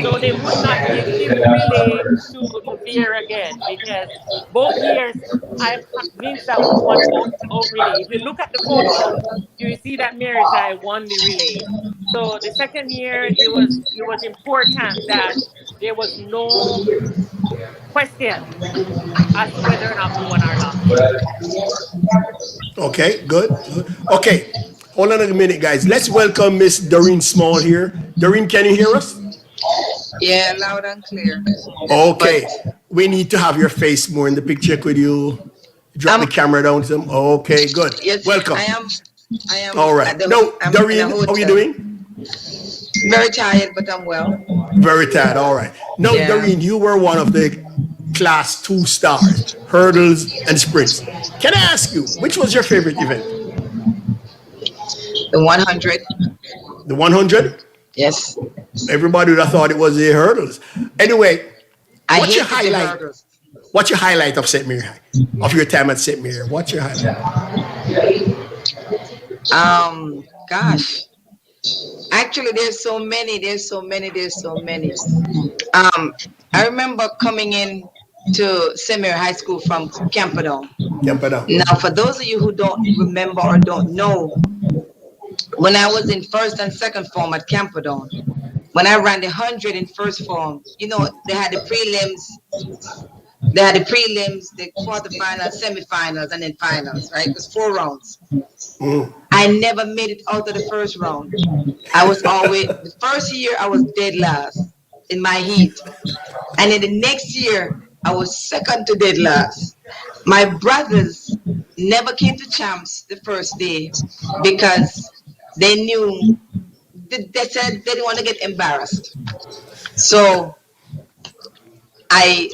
S5: So they would not give the relay to Vera again because both years I'm convinced that we won both relay. If you look at the photos, you will see that Mary I won the relay. So the second year it was important that there was no question as to whether or not we won or lost.
S1: Okay, good, good. Okay, hold on a minute, guys. Let's welcome Miss Doreen Small here. Doreen, can you hear us?
S8: Yeah, loud and clear. But
S1: Okay, we need to have your face more in the picture. Could you drop the
S8: I'm
S1: camera down some? Okay, good.
S8: yes,
S1: Welcome.
S8: I am
S1: All right.
S8: at the
S1: No,
S8: I'm in a
S1: Doreen, how are you
S8: hotel.
S1: doing?
S8: Very tired, but I'm well.
S1: Very tired. All right. No,
S8: Yeah.
S1: Doreen, you were one of the class two stars, hurdles and sprints. Can I ask you, which was your favorite event?
S8: The 100.
S1: The 100?
S8: Yes.
S1: Everybody would have thought it was the hurdles. Anyway,
S8: I
S1: what's your
S8: hated the
S1: highlight?
S8: hurdles.
S1: What's your highlight of St. Mary High? Of your time at St. Mary? What's your highlight?
S8: Gosh. Actually, there's so many. Um, I remember coming in to Senior High School from Camperdown.
S1: Camperdown.
S8: Now, for those of you who don't remember or don't know, when I was in first and second form at Camperdown, when I ran the 100 in first form, they had the prelims, the quarterfinals, semifinals, and then finals, right? It was 4 rounds. I never made it out of the first round. I was always, the first year, I was dead last in my heat. And in the next year, I was second to dead last. My brothers never came to champs the first day because they knew, they said they didn't want to get embarrassed. So I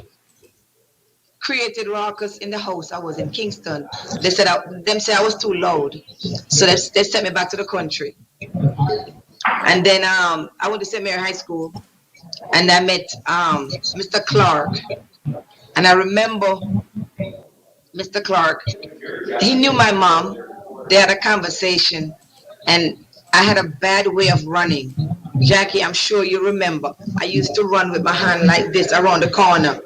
S8: created ruckus in the house. I was in Kingston. Them say I was too loud, so they sent me back to the country. And then I went to St. Mary High School, and I met Mr. Clark. And I remember Mr. Clark. He knew my mom. They had a conversation, and I had a bad way of running. Jackie, I'm sure you remember. I used to run with my hand like this around the corner.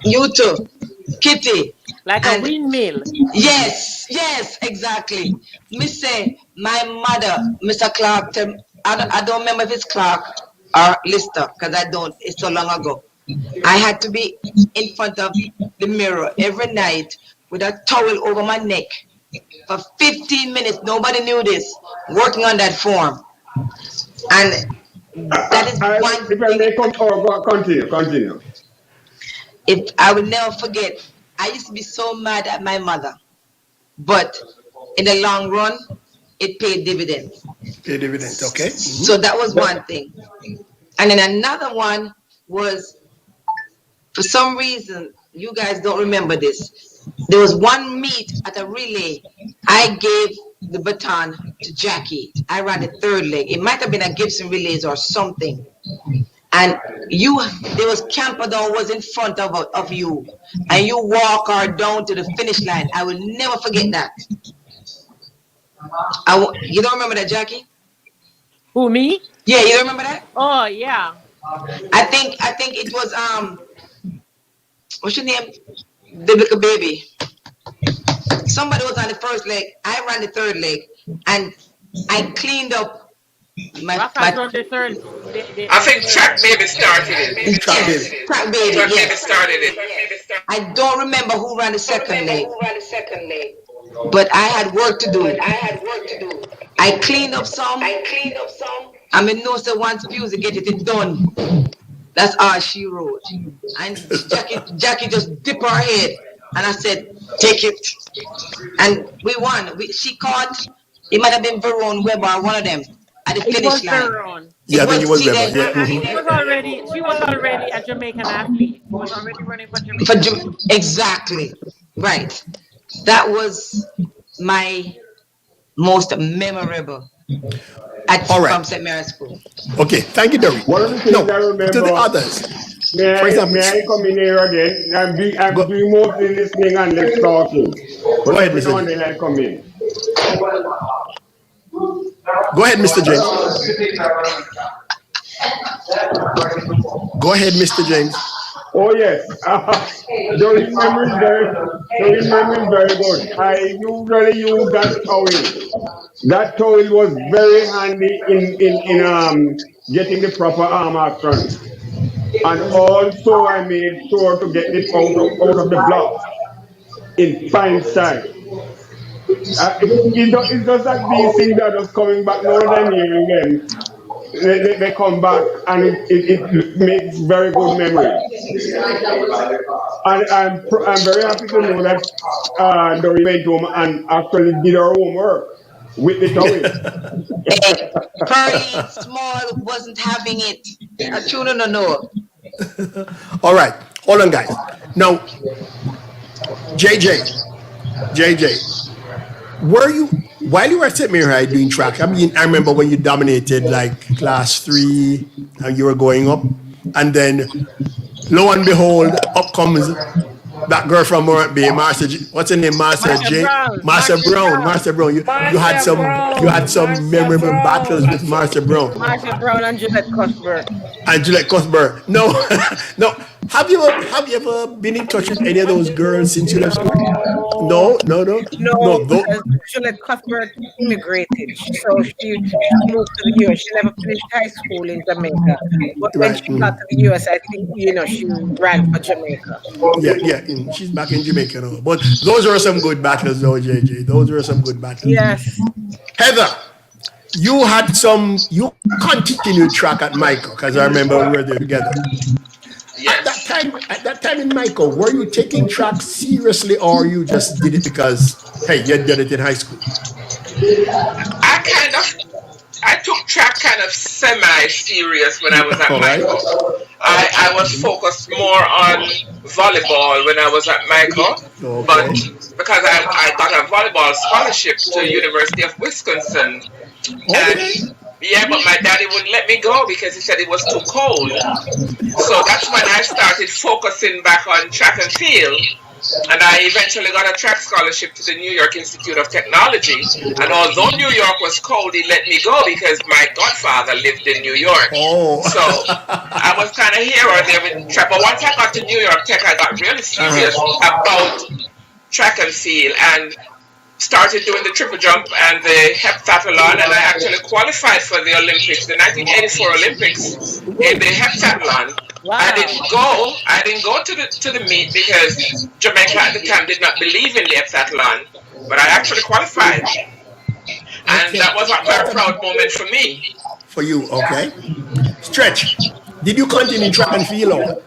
S8: You too, Kitty.
S5: Like a
S8: And
S5: windmill.
S8: yes, exactly. Me say my mother, Mr. Clark. I don't remember if it's Clark or Lister because I don't. It's so long ago. I had to be in front of the mirror every night with a towel over my neck for 15 minutes. Nobody knew this. Working on that form, and that is one
S4: If I
S8: thing.
S4: may come, continue.
S8: If I will never forget, I used to be so mad at my mother, but in the long run, it paid dividends.
S1: Pay dividends. Okay.
S8: So that was one thing. And then another one was, for some reason, you guys don't remember this. There was one meet at a relay. I gave the baton to Jackie. I ran the third leg. It might have been a Gibson relays or something. And there was Camperdown was in front of you, and you walk her down to the finish line. I will never forget that. You don't remember that, Jackie?
S5: Who, me?
S8: Yeah, you don't remember that?
S5: Oh yeah.
S8: I think it was what's your name? The little baby. Somebody was on the first leg. I ran the third leg, and I cleaned up
S5: Rafa's
S8: my
S5: on the third.
S3: I
S5: The
S3: think
S5: third.
S3: Track Baby started it.
S1: Track
S8: yes,
S1: baby.
S8: crack baby.
S3: Track Baby
S8: Yes,
S3: started it.
S8: I don't remember who ran the second leg, but I had work to do. I cleaned up some. I mean, no, so once Fuse get it done. That's all she wrote. And Jackie just dipped her head, and I said, "Take it." And we won. She caught. It might have been Verone Weber, one of them, at the
S5: It was
S8: finish line.
S5: her own.
S1: Yeah,
S8: It
S1: I think it
S8: was
S1: was
S8: she
S1: Weber.
S8: then
S1: Yeah.
S5: She was already a Jamaican athlete. She was already running for
S8: for
S5: Jamaica.
S8: exactly right. That was my most memorable at
S1: All right.
S8: from St. Mary's School.
S1: Okay. Thank you, Doreen.
S4: One of the things
S1: No,
S4: I
S1: to the
S4: remember,
S1: others. For example,
S4: may I come in here again? I'm
S1: go,
S4: doing mostly listening and less talking. But
S1: go ahead,
S4: every
S1: Mr.
S4: now
S1: D.
S4: and then I come in.
S1: Go ahead, Mr. James. Go ahead, Mr. James.
S4: Oh yes, Doreen memory is very, Doreen memory is very good. I usually use that towel. That towel was very handy in getting the proper arm action. And also I made sure to get it out of the blocks in fine size. It's just that these things are just coming back now and then here and then. They come back and it makes very good memories. And I'm very happy to know that Doreen went home and actually did her homework with the towel.
S8: Hey, Pearlie and Small wasn't having it. A tuna no no.
S1: All right, hold on, guys. Now, JJ, JJ, were you while you were at St. Mary High doing track? I mean, I remember when you dominated like class three and you were going up, and then lo and behold, up comes that girl from Morant Bay, what's her name?
S6: Marsha Brown. Marsha Brown.
S1: Master Brown.
S5: Marsha
S1: You had
S5: Brown.
S1: some
S5: Marsha
S1: memorable battles with
S5: Brown.
S1: Master Brown
S6: Marsha Brown and Juliet Cuthbert.
S1: and Juliet Cuthbert. No, no. Have you ever been in touch with any of those girls since you left school?
S5: No.
S1: No, no, no, no.
S6: No, because Juliet Cuthbert immigrated. So she moved to the US. She never finished high school in Jamaica. But when
S1: Right.
S6: she got to the US, I think, she ran for Jamaica.
S1: Yeah, yeah. She's back in Jamaica now. But those were some good battles, though, JJ. Those were some good battles.
S6: Yes.
S1: Heather, you continued track at Michael because I remember we were there together.
S3: Yes.
S1: At that time in Michael, were you taking track seriously or you just did it because hey, you had done it in high school?
S3: I kind of I took track kind of semi-serious when I was at
S1: All right.
S3: Michael. I was focused more on volleyball when I was at Michael, but
S1: Okay.
S3: because I got a volleyball scholarship to University of Wisconsin, and
S1: Okay.
S3: yeah, but my daddy wouldn't let me go because he said it was too cold. So that's when I started focusing back on track and field. And I eventually got a track scholarship to the New York Institute of Technology. And although New York was cold, he let me go because my godfather lived in New York.
S1: Oh.
S3: So I was kind of here or there with track. But once I got to New York Tech, I got really serious about track and field and started doing the triple jump and the heptathlon, and I actually qualified for the Olympics, the 1984 Olympics in the heptathlon. I
S6: Wow.
S3: didn't go. I didn't go to the meet because Jamaica at the time did not believe in the heptathlon, but I actually qualified, and
S1: Okay.
S3: that was a very proud moment for me.
S1: For you, okay. Stretch. Did you continue track and field or what?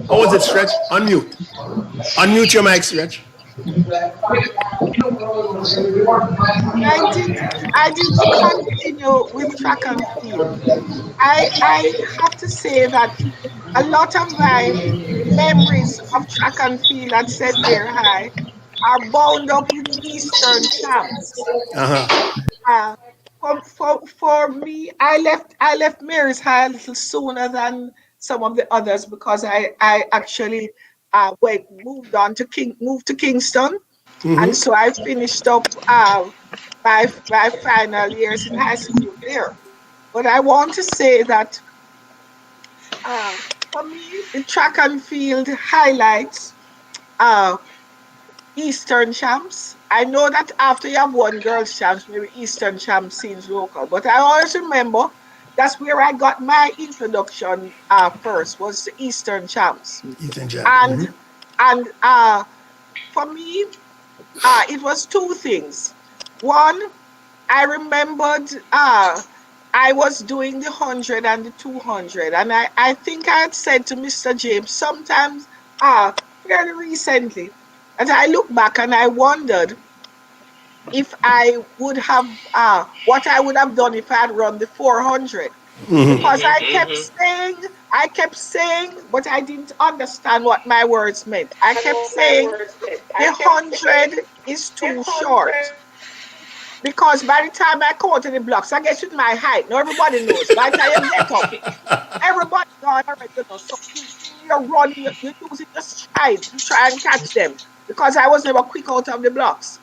S1: How was it, Stretch? Unmute. Unmute your mic, Stretch.
S2: I did continue with track and field. I have to say that a lot of my memories of track and field at St. Mary High are bound up with Eastern champs. Uh, for me, I left Mary's High a little sooner than some of the others because I actually moved to Kingston, and so I finished up my final years in high school there. But I want to say that uh, for me, the track and field highlights uh, Eastern champs. I know that after you have won girls champs, maybe Eastern champs seems local, but I always remember that's where I got my introduction first was the Eastern champs,
S1: Ethan Jam.
S2: and for me, it was two things. One, I remembered I was doing the 100 and the 200, and I think I had said to Mr. James sometimes fairly recently that I look back and I wondered if I would have what I would have done if I had run the 400 because I kept saying, but I didn't understand what my words meant. I kept saying the 100 is too short. Because by the time I come out of the blocks, I guess with my height, now everybody knows. By the time you get up, everybody knows already, So you're running, you're using your stride to try and catch them. Because I was never quick out of the blocks.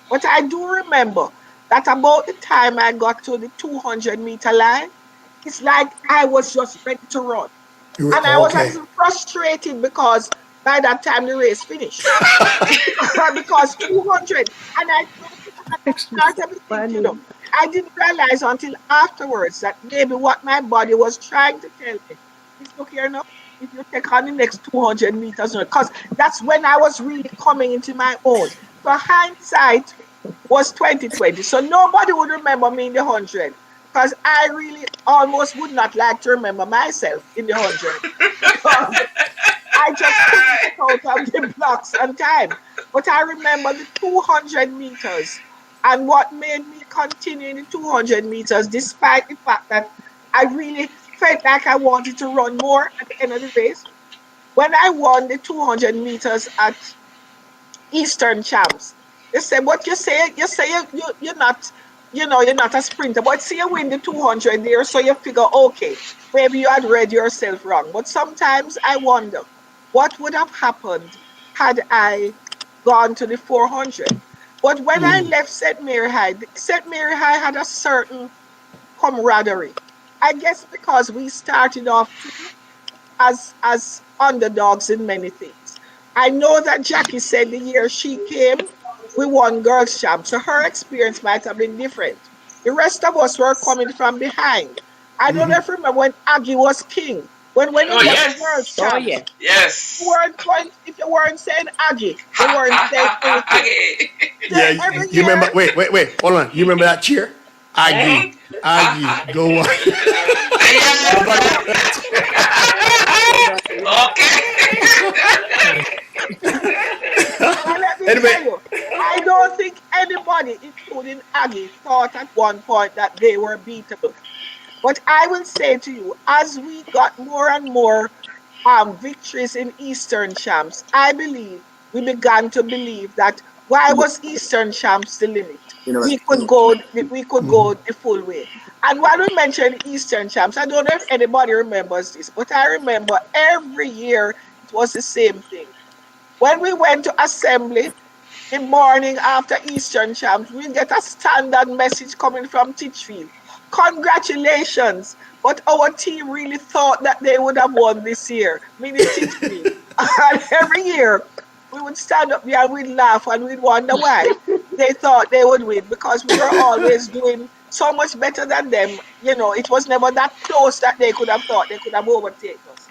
S2: But I do remember that about the time I got to the 200-meter line, it's like I was just ready to run. And I was a
S1: Okay.
S2: little frustrated because by that time the race finished. Because 200, and I don't think at the start of it,
S5: Funny.
S2: I didn't realize until afterwards that maybe what my body was trying to tell me is, look here now, if you take on the next 200 meters, because that's when I was really coming into my own. So hindsight was 2020. So nobody would remember me in the 100 because I really almost would not like to remember myself in the 100 because I just couldn't get out of the blocks on time. But I remember the 200 meters and what made me continue in the 200 meters, despite the fact that I really felt like I wanted to run more at the end of the race. When I won the 200 meters at Eastern champs. They say, but you're not, you're not a sprinter. But see you win the 200 there, so you figure, okay, maybe you had read yourself wrong. But sometimes I wonder what would have happened had I gone to the 400. But when I left St. Mary High had a certain camaraderie. I guess because we started off too as underdogs in many things. I know that Jackie said the year she came, we won girls' champ, so her experience might have been different. The rest of us were coming from behind. I don't know if you remember when Aggie was king. When
S3: Oh
S2: you got the world
S3: yes,
S5: Oh
S2: champs,
S5: yeah.
S2: you
S3: yes.
S2: weren't going if you weren't saying Aggie, you
S3: Ha
S2: weren't
S3: ha
S2: saying
S3: ha ha.
S2: anything.
S3: Okay.
S2: So
S1: Yeah,
S2: every
S1: you
S2: year,
S1: remember? Wait. Hold on. You remember that cheer?
S3: Mhm.
S1: Aggie,
S3: Ha
S1: Aggie,
S3: ha.
S1: go on.
S3: Yes.
S1: Nobody.
S3: Okay.
S2: well, let me
S1: Anyway,
S2: tell you, I don't think anybody, including Aggie, thought at one point that they were beatable. But I will say to you, as we got more and more victories in Eastern champs, I believe we began to believe that why was Eastern champs the limit? We could go the full way. And while we mentioned Eastern champs, I don't know if anybody remembers this, but I remember every year it was the same thing. When we went to assembly, the morning after Eastern Champs, we get a standard message coming from Titchfield. Congratulations! But our team really thought that they would have won this year, meaning Titchfield. And every year, we would stand up there and we'd laugh and we'd wonder why they thought they would win because we were always doing so much better than them. It was never that close that they could have thought they could have overtaken us.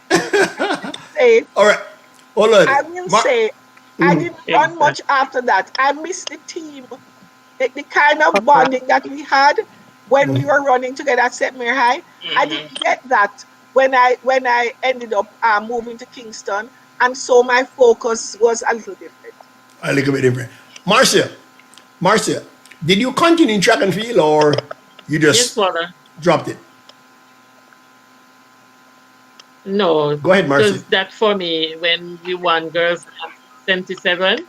S2: But say
S1: all right. Hold on.
S2: I will
S1: Mark.
S2: say I didn't run
S7: Exactly.
S2: much after that. I missed the team, the kind of
S7: Papa.
S2: bonding that we had when we were running together at St. Mary High. I
S3: Mhm.
S2: didn't get that when I ended up moving to Kingston, and so my focus was a little different.
S1: A little bit different. Marcia, Marcia, did you continue in track and field or you
S7: Yes,
S1: just
S7: father.
S1: dropped it?
S7: No,
S1: Go ahead, Marcia.
S7: because that for me, when we won girls at 77,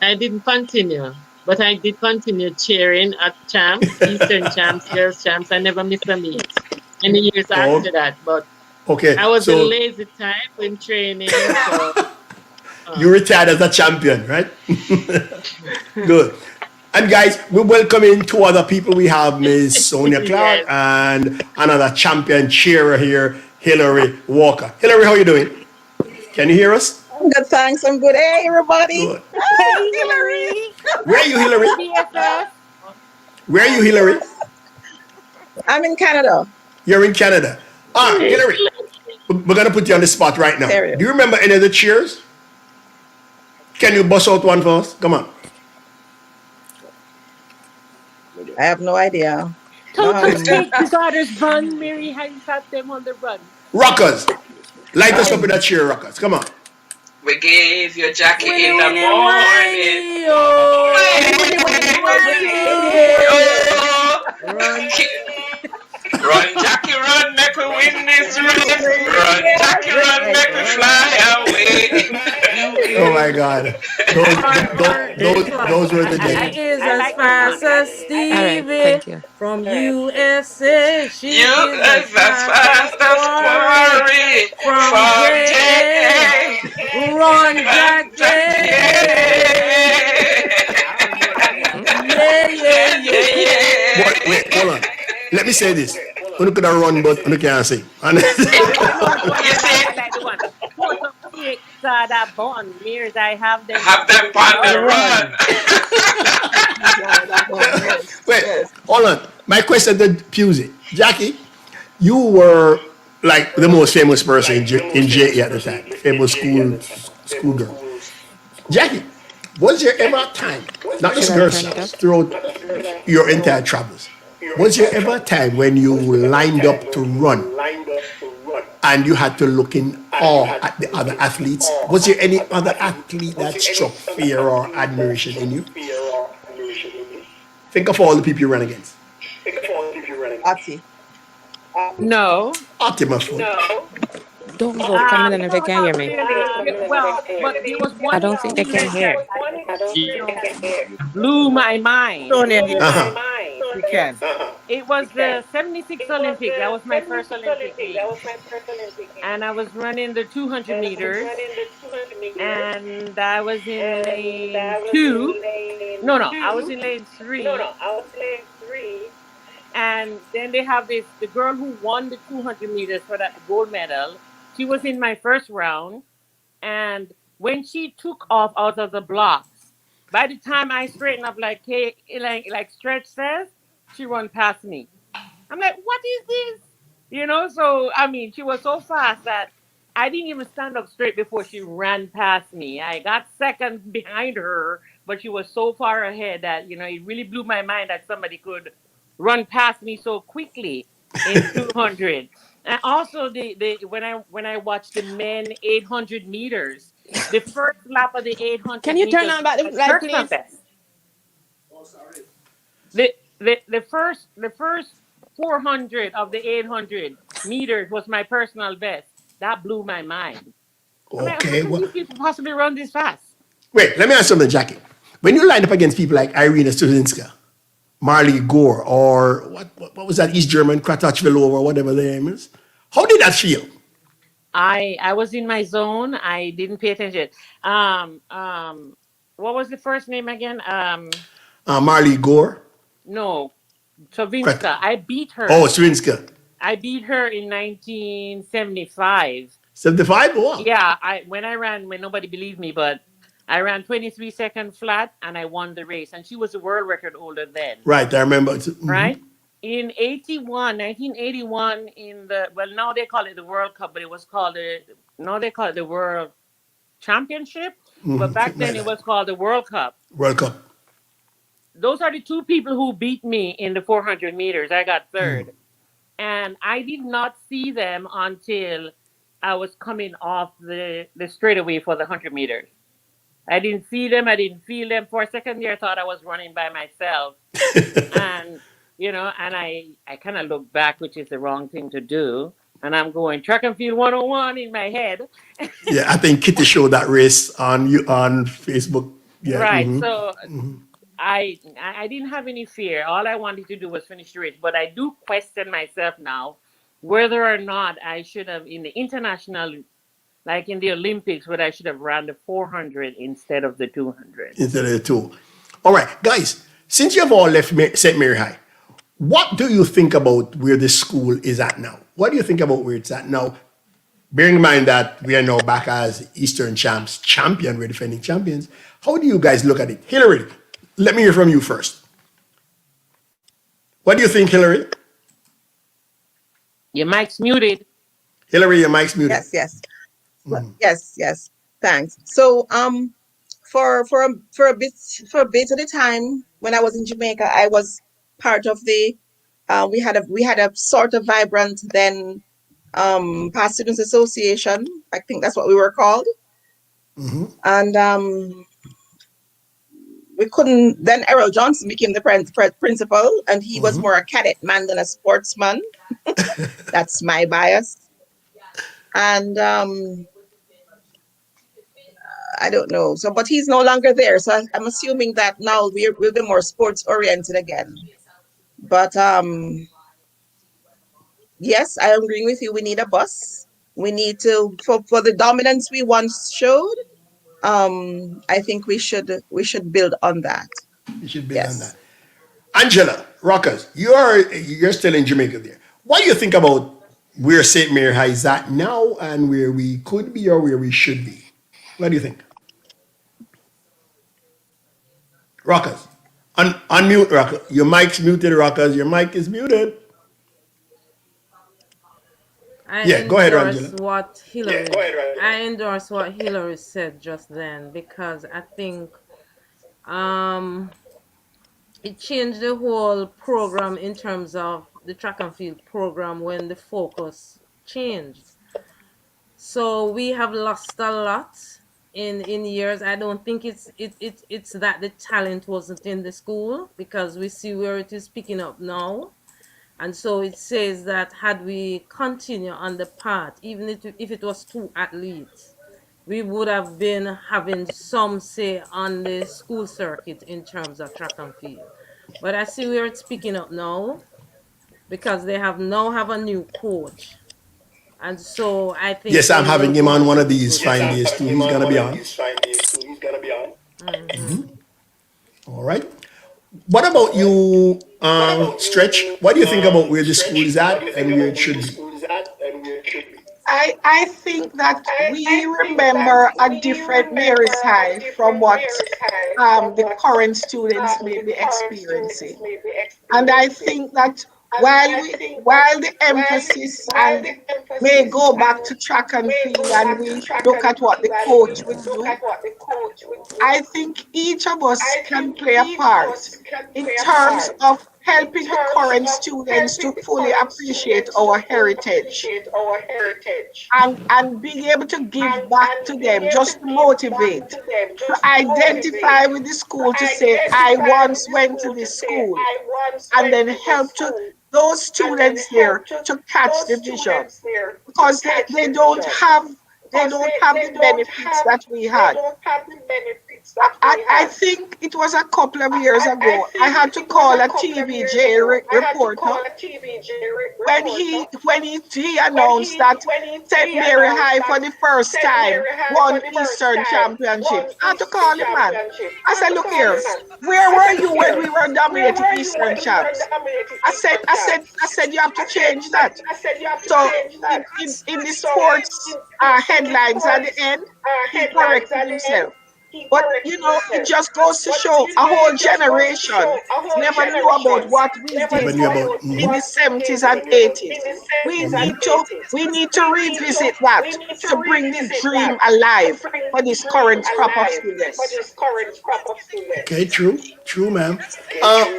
S7: I didn't continue. But I did continue cheering at champs, Eastern champs, girls champs. I never missed a meet. Many years
S1: Oh,
S7: after that. But
S1: okay.
S7: I was a
S1: So
S7: lazy type in training. So,
S1: you
S7: uh,
S1: retired as a champion, right? Good. And guys, we welcome in two other people. We have Miss Sonia Clark
S7: yes.
S1: and another champion cheerer here, Hillary Walker. Hillary, how you doing? Can you hear us?
S9: I'm good, thanks. I'm good. Hey, everybody.
S1: Good.
S5: Hey
S9: Hillary.
S5: Hillary.
S1: Where are you, Hillary?
S5: BFF.
S1: Where are you, Hillary?
S9: I'm in Canada,
S1: You're in Canada. Hillary, we're gonna put you on the spot right now. Do
S9: Ontario.
S1: you remember any of the cheers? Can you bust out one for us? Come on.
S9: I have no idea.
S5: Total take the daughters run. Mary Harry had them on the run.
S1: Rockers, light us up
S9: Um,
S1: with a cheer, Rockers. Come on.
S3: We gave you Jackie
S5: Winnie,
S3: in the
S5: winnie,
S3: morning.
S5: whiny, oh.
S9: Winnie,
S3: Way.
S9: Winnie,
S5: Winnie,
S9: Winnie,
S5: whiny.
S3: Oh.
S5: Run.
S3: Run, Jackie, run, make we win this race. Run, Jackie, run, make we
S5: Run.
S3: fly away.
S1: Oh my God. Those,
S5: This one.
S1: those were the
S5: She
S1: days.
S5: is as fast as
S8: All right,
S5: Stevie
S8: thank you.
S5: from USA. She
S3: You
S5: is as
S3: as
S5: fast as
S3: fast as
S5: Quarry
S3: quarry
S5: from
S3: from
S5: JA.
S3: JA.
S5: Run,
S3: Run, Jackie,
S5: Jackie.
S3: yeah.
S5: Yeah, yeah,
S3: Yeah, yeah,
S5: yeah.
S1: Wait, hold on. Let me say this. You could have run, but you can't sing.
S5: You know what one
S3: You see,
S5: I like the one. Put up six that bun mirrors. I have them
S3: have
S5: on
S3: them
S5: the
S3: on the
S5: run.
S3: run.
S2: Run. Yeah, that one. Yes.
S1: Wait,
S2: Yes.
S1: hold on. My question to Pusey. Jackie, you were like the most famous person in JE at the time, famous schoolgirl. Jackie, was there ever a time, not just girl scouts, throughout your entire travels, was there ever a time when you lined up to run and you had to look in awe at the other athletes? Was there any other athlete that struck fear or admiration in you? Think of all the people you ran against.
S9: Ati.
S5: No.
S1: Optimus Food.
S10: Don't go coming in if they
S5: No,
S10: can't
S5: not
S10: hear me.
S5: really. Well, but there was
S10: I
S5: one
S10: don't think they can
S5: experience
S10: hear.
S5: that blew my mind.
S6: Sonia, yes,
S1: Uh-huh.
S6: we can.
S5: It was the 76 Olympic. That was my first Olympic meet. And I was running the 200 meters. And I was in lane two. No, no, I was in lane three. And then they have this the girl who won the 200 meters for that gold medal. She was in my first round. And when she took off out of the blocks, by the time I straightened up like Stretch says, she run past me. I'm like, what is this? So I mean, she was so fast that I didn't even stand up straight before she ran past me. I got seconds behind her, but she was so far ahead that it really blew my mind that somebody could run past me so quickly in 200. And also the when I watched the men 800 meters, the first lap of the
S10: Can
S5: 800
S10: you turn
S5: meters
S10: on back the
S5: was my
S10: light,
S5: personal
S10: please?
S5: best. The first 400 of the 800 meters was my personal best. That blew my mind. I'm like, how
S1: Okay,
S5: can
S1: well,
S5: these people possibly run this fast?
S1: wait, let me ask something, Jackie. When you line up against people like Irina Studzinska, Marley Gore, or what was that East German, Kratachvilova, or whatever the name is, how did that feel?
S5: I was in my zone. I didn't pay attention. Um um what was the first name again?
S1: Marley Gore,
S5: No,
S1: Krat-
S5: Travinska. I beat
S1: oh,
S5: her.
S1: Studzinska.
S5: I beat her in 1975.
S1: 75? Oh, wow.
S5: Yeah, I when I ran when nobody believed me, but I ran 23-second flat and I won the race. And she was a world record holder then,
S1: Right, I remember.
S5: right? In 1981, in the now they call it the World Cup, but it was called the now they call it the World Championship, but back
S1: Something like
S5: then it
S1: that.
S5: was called the World Cup.
S1: World Cup.
S5: Those are the two people who beat me in the 400 meters. I got third. And I did not see them until I was coming off the straightaway for the 100 meters. I didn't see them. I didn't feel them. For a second there, I thought I was running by myself. And, I kind of looked back, which is the wrong thing to do. And I'm going track and field 101 in my head.
S1: Yeah, I think Kitty showed that race on Facebook. Yeah.
S5: Right. So I didn't have any fear. All I wanted to do was finish the race. But I do question myself now whether or not I should have in the international, like in the Olympics, whether I should have ran the 400 instead of the 200.
S1: Instead of the two. All right, guys, since you have all left St. Mary High, what do you think about where this school is at now? What do you think about where it's at now? Bearing in mind that we are now back as Eastern Champs champion, we're defending champions. How do you guys look at it? Hillary, let me hear from you first. What do you think, Hillary?
S5: Your mic's muted.
S1: Hillary, your mic's muted.
S9: Yes, yes. Yes, yes. Thanks. So, for a bit at a time when I was in Jamaica, I was part of the. We had a sort of vibrant then past students association. I think that's what we were called, and we couldn't. Then Errol Johnson became the principal, and he was more a cadet man than a sportsman. That's my bias, and I don't know. So, but he's no longer there. So I'm assuming that now we'll be more sports oriented again. But yes, I am agreeing with you. We need a bus. We need to for the dominance we once showed. I think we should build on that.
S1: You should build on that.
S9: Yes.
S1: Angela, Rockers, you're still in Jamaica there. What do you think about where St. Mary High is at now and where we could be or where we should be? What do you think? Rockers. Unmute, Rockers. Your mic's muted, Rockers. Your mic is muted.
S5: I
S1: Yeah, go ahead,
S5: endorse
S1: Angela.
S5: what Hillary. I endorse what Hillary said just then because I think um, it changed the whole program in terms of the track and field program when the focus changed. So we have lost a lot in years. I don't think it's that the talent wasn't in the school because we see where it is picking up now. And so it says that had we continued on the path, even if it was two athletes, we would have been having some say on the school circuit in terms of track and field. But I see where it's picking up now because they have a new coach. And so I think
S1: Yes, I'm
S5: we will
S1: having him
S5: go
S1: on
S5: on
S1: one
S5: to
S1: of
S5: the
S1: these
S5: good
S1: fine
S5: path.
S1: days too. He's going to be on.
S5: Hmm.
S1: All right. What about you, Stretch? What do you think about where the school is at and where it should be?
S2: I think that we remember a different Mary's High from what the current students may be experiencing. And I think that while the emphasis and may go back to track and field and we look at what the coach would do, I think each of us can play a part in terms of helping the current students to fully appreciate our heritage and being able to give back to them, just to motivate, to identify with the school, to say, I once went to this school, and then help to those students there to catch the vision because they don't have the benefits that we had. I think it was a couple of years ago. I had to call a TVJ reporter when he announced that St. Mary High for the first time won Eastern Championship. I had to call the man. I said, look here, where were you when we were dominating Eastern champs? I said, you have to change that. So in the sports headlines at the end, he corrected himself. But it just goes to show a whole generation never knew about what we
S1: Never
S2: did
S1: knew about.
S2: in the 70s and 80s. We need to revisit that to bring the dream alive for this current crop of students.
S1: Okay, true. True, ma'am.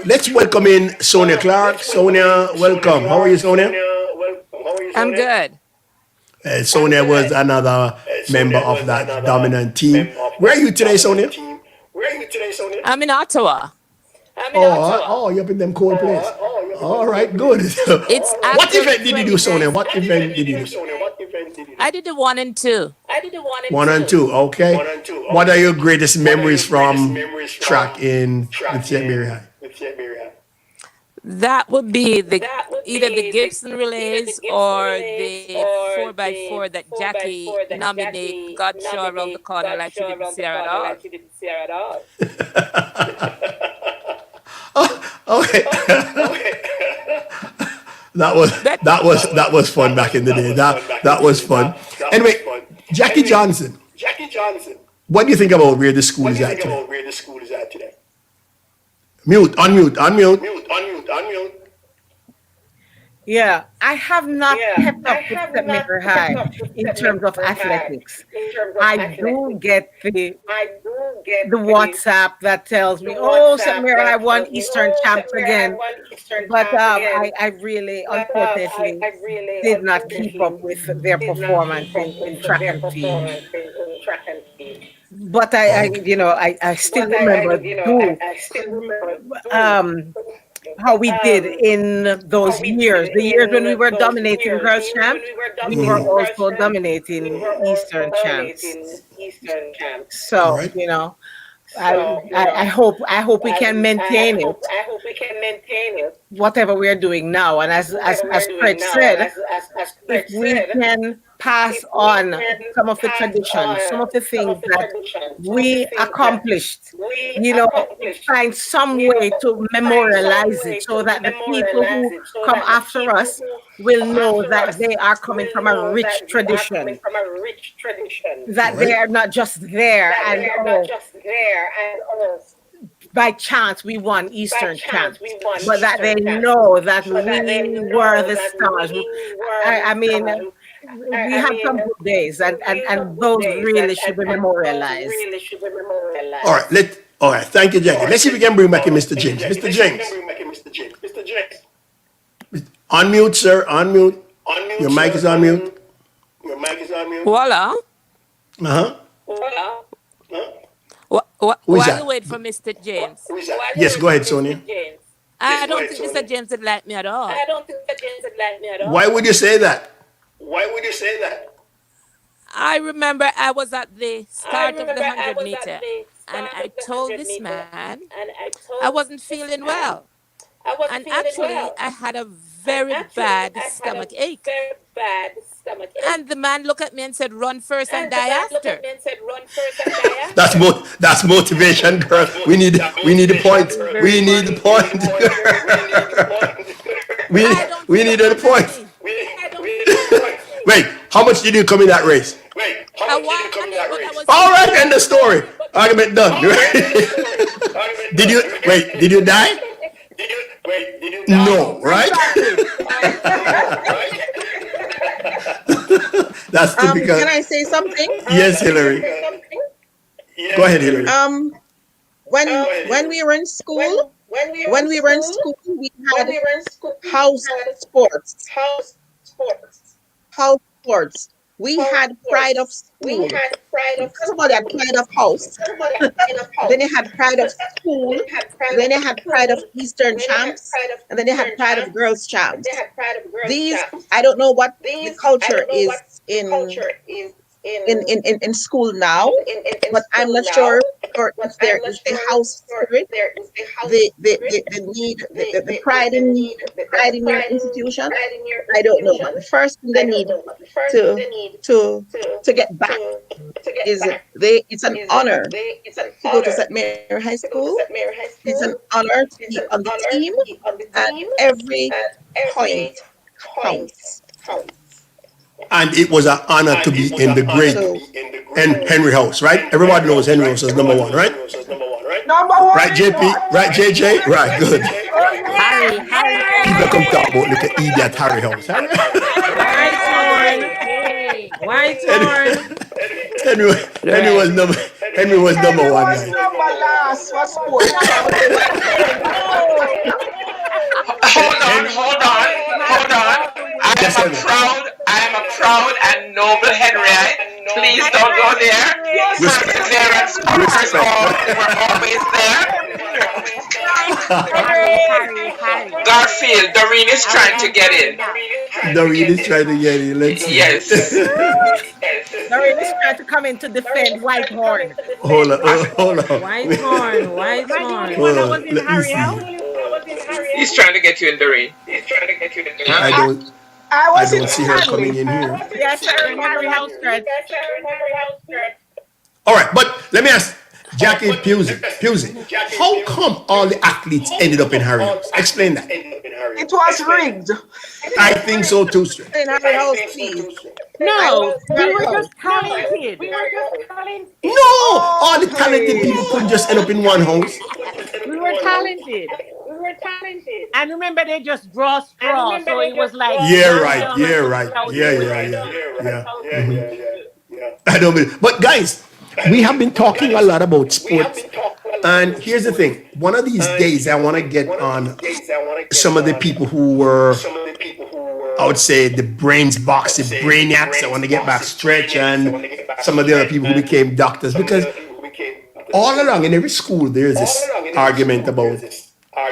S1: Let's welcome in Sonia Clark. Sonia, welcome. How are you, Sonia?
S10: I'm good.
S1: Sonia was another member of that dominant team. Where are you today, Sonia?
S10: I'm in Ottawa.
S1: Oh, you're up in them cold place. All right, good.
S10: It's
S1: What
S10: actually
S1: event did you do,
S10: pretty
S1: Sonia?
S10: nice.
S1: What event did you do?
S10: I did the 1 and 2.
S1: One and two, okay. What are your greatest memories from track in with St. Mary High?
S10: That would be the either the Gibson relays or the 4x4 that Jackie nominate Godshaw around the corner like she didn't see her at all.
S1: Okay, that was
S10: That
S1: that was fun back in the day. That was fun. Anyway, Jackie Johnson, what do you think about where the school is at today? Mute, unmute, unmute.
S6: Yeah, I have not kept up with St. Mary High in terms of athletics. I do get the WhatsApp that tells me, "Oh, St. Mary High won Eastern champs again," but I really, unfortunately, did not keep up with their performance in track and field. But
S1: Okay.
S6: I still remember do um how we did in those years, the years when we were dominating girls champs, we were also dominating Eastern champs.
S1: All
S6: So
S1: right.
S6: I hope we can maintain it, whatever we're doing now. And as Fred said, if we can pass on some of the traditions, some of the things that we accomplished, you know, find some way to memorialize it so that the people who come after us will know that they are coming from a rich tradition,
S1: All
S6: that they
S1: right.
S6: are not just there and oh, by chance we won Eastern champs, but that they know that we were the stars. I mean, we had some good days, and those really should be memorialized.
S1: All right. All right. Thank you, Jackie. Let's see if we can bring back in Mr. James. Mr. James, unmute, sir. Unmute. Your mic is on mute.
S10: Voila.
S1: Uh Who is
S10: While you
S1: that?
S10: wait for Mr. James,
S1: Yes. Go ahead, Sonia.
S10: I don't think Mr. James would like me at all.
S1: Why would you say that?
S10: I remember I was at the start of the 100-meter and I told this man I wasn't feeling well. And actually, I had a very bad stomach ache. And the man looked at me and said, run first and die after.
S1: That's motivation, girl. We need the
S5: That
S1: point.
S5: is very
S1: We need the
S5: funny.
S1: point. we
S10: I don't
S1: we
S10: think
S1: need
S10: it
S1: the
S10: was at
S1: point.
S10: me.
S1: Wait, how much did you come in that race?
S10: I won it, but I was
S1: All right,
S10: feeling
S1: end the
S10: very
S1: story.
S10: bad.
S1: Argument done. Did you wait? Did you die? No,
S10: No.
S1: right?
S6: Exactly.
S1: That's typical.
S9: Can I say something?
S1: Yes, Hillary. Go ahead, Hillary.
S9: When we were in school, we had house sports. House sports. We had pride of school. First of all, they had pride of house. Then they had pride of school. Then they had pride of Eastern champs. And then they had pride of girls champs. These, I don't know what the culture is in school now, but I'm not sure if there is the house spirit, the need, the pride in your institution. I don't know, but the first thing they need to to get back is it's an honor to go to St. Mary High School. It's an honor to be on the team, and every point counts.
S1: And it was an honor to be in the great
S9: So
S1: and Henry House, right? Everybody knows Henry House is number one, right?
S2: Number one
S1: Right,
S2: is
S1: JP?
S2: what?
S1: Right, JJ? Right, good. People come talk about look at idiot Harry House. Harry.
S5: White horn.
S10: Hey.
S5: White horn.
S1: Henry, Henry was
S10: Right.
S1: number Henry was
S2: Henry
S1: number one
S2: was
S1: guy.
S2: number last for sports.
S1: Henry,
S3: I am
S1: yes,
S3: a
S1: Henry.
S3: proud and noble Henryite. Please don't go there. Perseverance conquers
S1: Respect.
S3: all. We're always there.
S10: Harry.
S3: Garfield, Doreen is
S10: I will
S3: trying to get
S10: answer
S3: in.
S10: that.
S1: Doreen is trying to get it. Let's see.
S3: Yes.
S6: Sorry, this trying to come in to defend Whitehorn.
S1: Hold on, hold on.
S5: White horn. White
S10: Am I the only
S5: horn.
S10: one
S1: Hold
S10: that
S1: on.
S10: was in
S1: Let me
S10: Harry
S1: see.
S10: House?
S3: He's trying to get you in, Doreen.
S1: I don't
S2: I
S1: I
S2: was in
S1: don't see her coming
S2: Stanley.
S1: in here.
S6: Yes, I
S10: When
S6: remember
S10: Harry
S6: that
S10: House
S6: stretch.
S1: All right, but let me ask Jackie Pusey. How come all the athletes ended up in Harry House? Explain that.
S2: It was rigged.
S1: I think so too, sir.
S9: in Harry House, please.
S5: No, we
S9: Harry
S5: were
S9: House.
S5: just talented.
S1: No, all the talented
S2: Okay.
S1: people couldn't just end up in one house.
S5: We were talented. And remember, they just draw straw. So it was like,
S1: Yeah,
S5: young,
S1: right.
S5: young,
S1: Yeah,
S5: and
S1: right.
S5: without
S1: Yeah,
S5: you.
S1: yeah, yeah, yeah. Mhm. I don't believe. But guys, we have been talking a lot about sports, and here's the thing. One of these days, I want to get on some of the people who were, I would say, the brains box, the brainiacs. I want to get back Stretch and some of the other people who became doctors, because all along in every school there's this argument about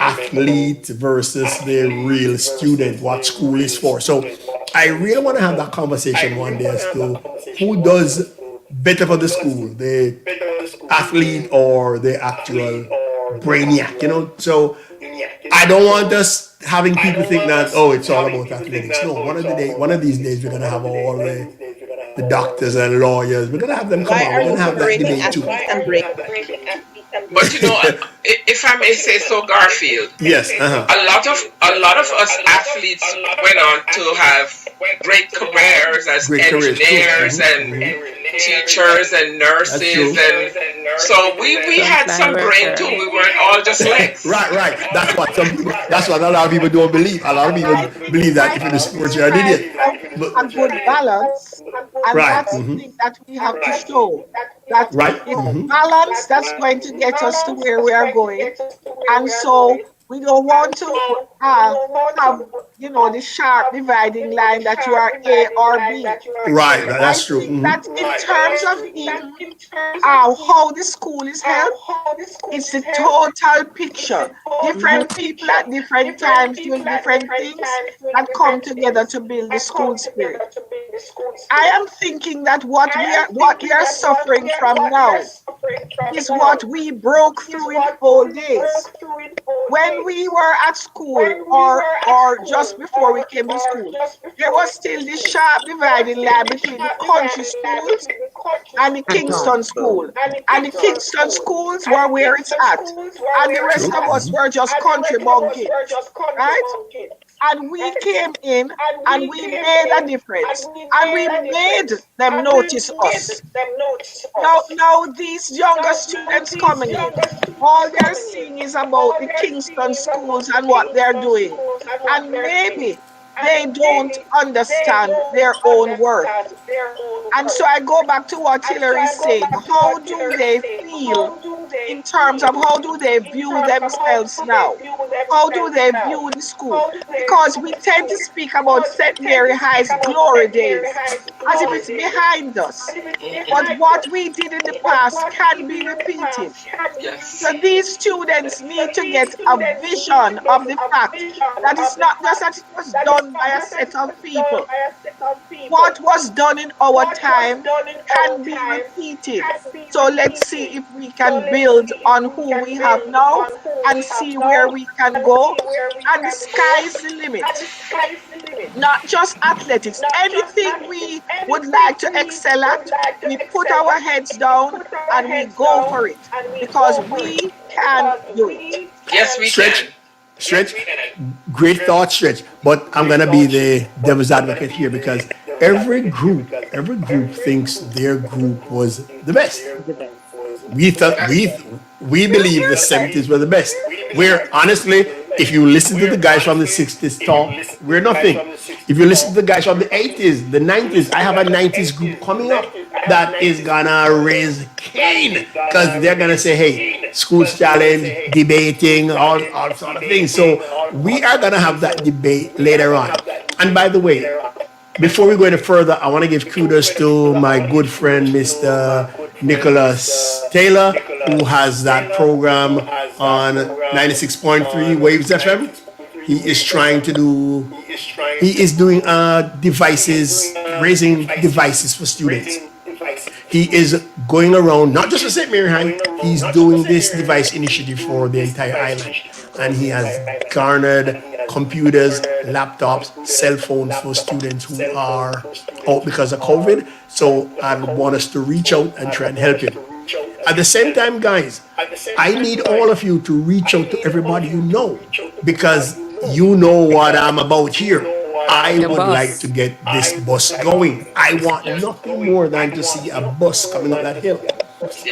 S1: athlete versus the real student, what school is for. So I really want to have that conversation one day as to who does better for the school, the athlete or the actual brainiac, you know? So I don't want us having people think that, oh, it's all about athletics. No, one of these days we're gonna have all the the doctors and lawyers. We're gonna have them come
S9: Why
S1: on.
S9: are
S1: We're
S9: you
S1: gonna have that
S9: separating
S1: debate too.
S9: athletes and break?
S3: But if I may say so, Garfield,
S1: Yes. Uh-huh.
S3: a lot of us athletes went on to have great careers as
S1: Great careers. True.
S3: engineers and teachers and
S1: That's
S3: nurses,
S1: true.
S3: and so we
S10: Some
S3: had
S10: fly
S3: some brain too.
S10: worker.
S3: We weren't all just legs.
S1: Right, right. That's what some people. That's what a lot of people don't believe. A lot of people
S2: I
S1: believe that
S2: I
S1: if you're the sports,
S2: feel
S1: you're an
S2: like
S1: idiot.
S2: a
S1: But
S2: good balance, and
S1: right,
S2: that's the thing that we have to show that
S1: right.
S2: balance that's going to get us to where we are going. And so we don't want to uh, have the sharp dividing line that you are A or B.
S1: Right,
S2: I
S1: that's true.
S2: think that in terms of even how the school is held, it's the total picture. Different people at different times doing different things that come together to build the school spirit. I am thinking that what we are suffering from now is what we broke through in old days. When we were at school, or just before we came to school, there was still this sharp dividing line between the country schools and the
S5: And Tom.
S2: Kingston school. And the Kingston schools were where it's at. And the rest of us were just country bumpkins, right? And we came in and we made a difference. And we made them notice us. Now these younger students coming in, all they're seeing is about the Kingston schools and what they're doing. And maybe they don't understand their own worth. And so I go back to what Hillary is saying. How do they feel in terms of how do they view themselves now? How do they view the school? Because we tend to speak about St. Mary High's glory days as if it's behind us. But what we did in the past can be repeated. So
S3: Yes.
S2: these students need to get a vision of the fact that it's not just that it was done by a set of people. What was done in our time can be repeated. So let's see if we can build on who we have now and see where we can go. And the sky is the limit. Not just athletics, anything we would like to excel at, we put our heads down and we go for it because we can do it.
S3: Yes, we
S1: Stretch,
S3: can.
S1: stretch. Great thought, stretch. But I'm gonna be the devil's advocate here because every group thinks their group was the best.
S5: The best.
S1: We thought we believe the 70s were the best. Where honestly, if you listen to the guys from the 60s talk, we're nothing. If you listen to the guys from the 80s, the 90s, I have a 90s group coming up that is gonna raise Cain because they're gonna say, hey, schools challenge, debating, all sort of things. So we are gonna have that debate later on. And by the way, before we go any further, I want to give kudos to my good friend, Mr. Nicholas Taylor, who has that program on 96.3 Waves FM. He is doing devices, raising devices for students. He is going around, not just for St. Mary High, he's doing this device initiative for the entire island. And he has garnered computers, laptops, cell phones for students who are out because of COVID. So I want us to reach out and try and help him. At the same time, guys, I need all of you to reach out to everybody you know because you know what I'm about here. I
S10: The
S1: would like to
S10: boss.
S1: get this bus going. I want nothing more than to see a bus coming up that hill.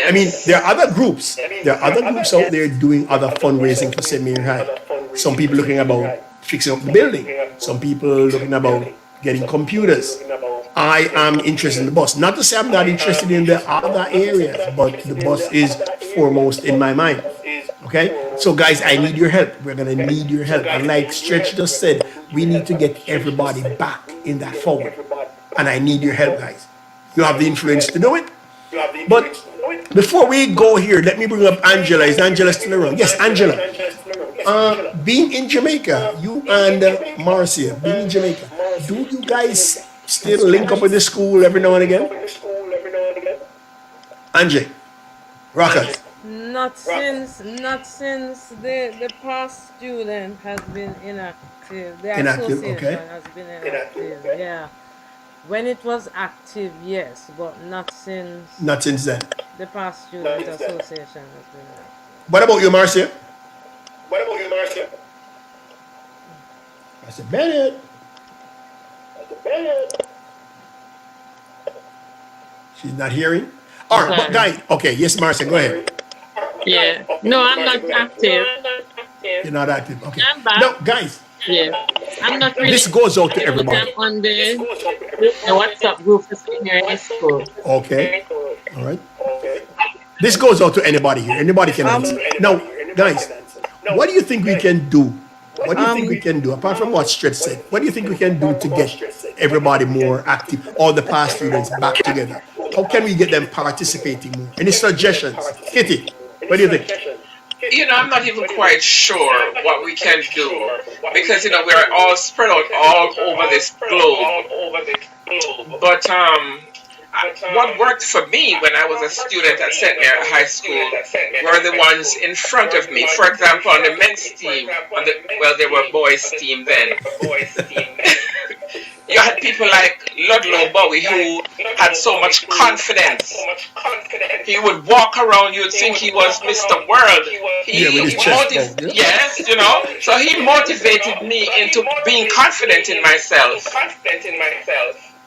S1: I mean, there
S3: Yes.
S1: are other groups. There are other groups out there doing other fundraising for St. Mary High. Some people looking about fixing up the building. Some people looking about getting computers. I am interested in the bus. Not to say I'm not interested in the other areas, but the bus is foremost in my mind. Okay? So, guys, I need your help. We're going to need your help. And like Stretch just said, we need to get everybody back in that forward. And I need your help, guys. You have the influence to do it. But before we go here, let me bring up Angela. Is Angela still around? Yes, Angela. Being in Jamaica, you and Marcia, being in Jamaica, do you guys
S5: And
S1: still link up with
S5: stretch.
S1: the school every now and again? Angie, Rockers,
S5: Not since the past student has been inactive. The
S1: inactive,
S5: association
S1: okay?
S5: has been inactive. Yeah. When it was active, yes, but not since
S1: Not since then.
S5: the past student association has been active.
S1: What about you, Marcia? I said, Bennett. She's not hearing. All right, but
S7: Sorry.
S1: guys, okay, yes, Marcia, go ahead.
S7: Yeah. No, I'm not active.
S1: You're not active. Okay.
S7: I'm back.
S1: Now, guys,
S7: Yeah. I'm not really
S1: this goes out to
S7: active, but
S1: everybody.
S7: I'm on the WhatsApp group for senior high school.
S1: Okay. All right. This goes out to anybody here. Anybody can answer. Now, guys, what do you think we can do? What do you think we can do, apart from what Stretch said? What do you think we can do to get everybody more active, all the past students back together? How can we get them participating more? Any suggestions? Kitty, what do you think?
S3: I'm not even quite sure what we can do because we're all spread out all over this globe. But what worked for me when I was a student at St. Mary High School were the ones in front of me. For example, on the men's team, there were boys' team then. You had people like Ludlow Bowie who had so much confidence. He would walk around, you'd think he was Mr. World.
S1: Yeah, with his chest out, yeah?
S3: Yes, So he motivated me into being confident in myself.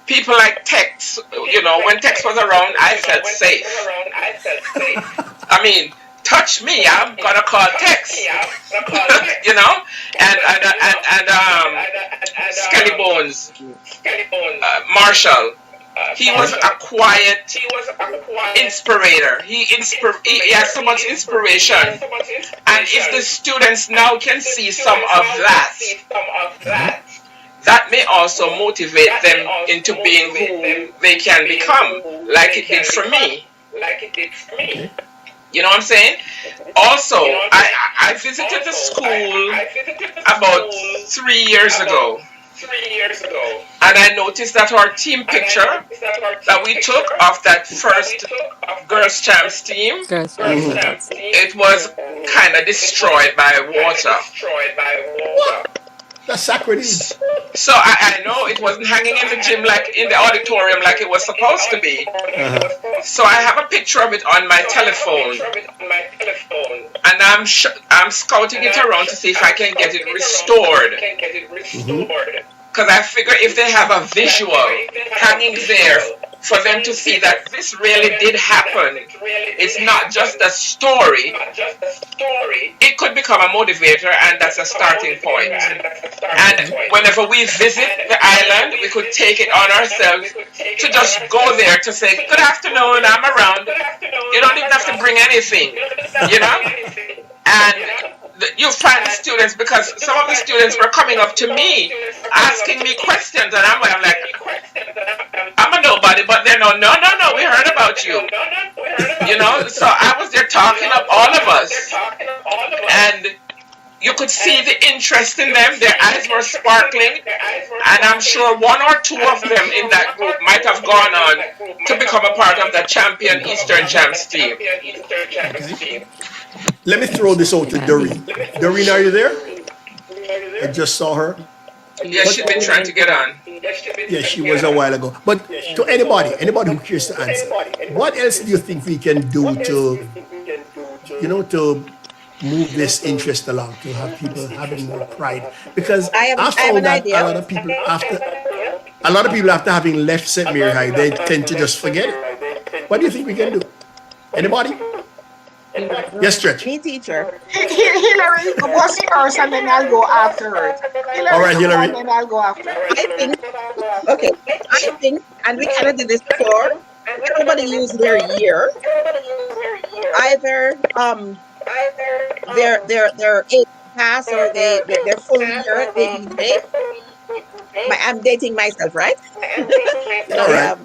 S3: People like Tex, when Tex was around, I felt safe. I mean, touch me, I'm gonna call Tex. And Skelly Bones, Marshall. He was a quiet inspirator. He has so much inspiration. And if the students now can see some of that may also motivate them into being who they can become, like it did for me. You know what I'm saying? Also, I visited the school about 3 years ago. And I noticed that our team picture that we took of that first Girls Champs team,
S10: Girls,
S3: it was kind of destroyed by water.
S1: That's sacrilege.
S3: So I know it wasn't hanging in the gym like in the auditorium like it was supposed to be. So I have a picture of it on my telephone, and I'm scouting it around to see if I can get it restored. Because I figure if they have a visual hanging there for them to see that this really did happen, it's not just a story, it could become a motivator, and that's a starting point. And whenever we visit the island, we could take it on ourselves to just go there to say, good afternoon, I'm around. You don't even have to bring anything, And you find the students, because some of the students were coming up to me asking me questions, and I'm like, I'm a nobody, but they're no, we heard about you. So I was there talking up all of us, and you could see the interest in them. Their eyes were sparkling, and I'm sure one or two of them in that group might have gone on to become a part of the champion Eastern Champs team.
S1: Okay. Let me throw this out to Doreen. Doreen, are you there? I just saw her.
S3: Yeah, she's been trying to get on.
S1: Yeah, she was a while ago. But to anybody who cares to answer, what else do you think we can do to, to move this interest along, to have people having more pride? Because
S9: I
S1: I
S9: have
S1: found
S9: an
S1: that
S9: idea.
S1: a lot of people after having left St. Mary High, they tend to just forget it. What do you think we can do? Anybody? Yes, Stretch.
S9: Me, teacher.
S2: Hillary, you go first and then I'll go afterwards.
S1: All right, Hillary.
S2: And then I'll go after.
S9: I think, okay, I think, and we kind of did this before, everybody use their year. Either their age pass or their full year they I'm dating myself, right? So,
S1: All right.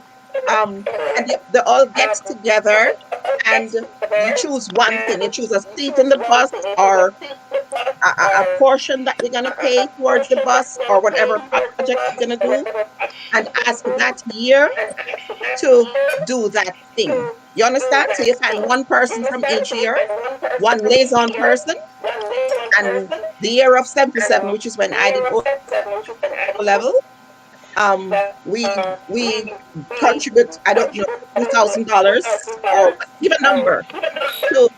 S9: and they all get together and you choose one thing. You choose a seat in the bus or a portion that you're gonna pay towards the bus or whatever project you're gonna do, and ask that year to do that thing. You understand? So you find one person from each year, one liaison person, and the year of 77, which is when I did O level, We contribute, I don't know, $2,000 or give a number to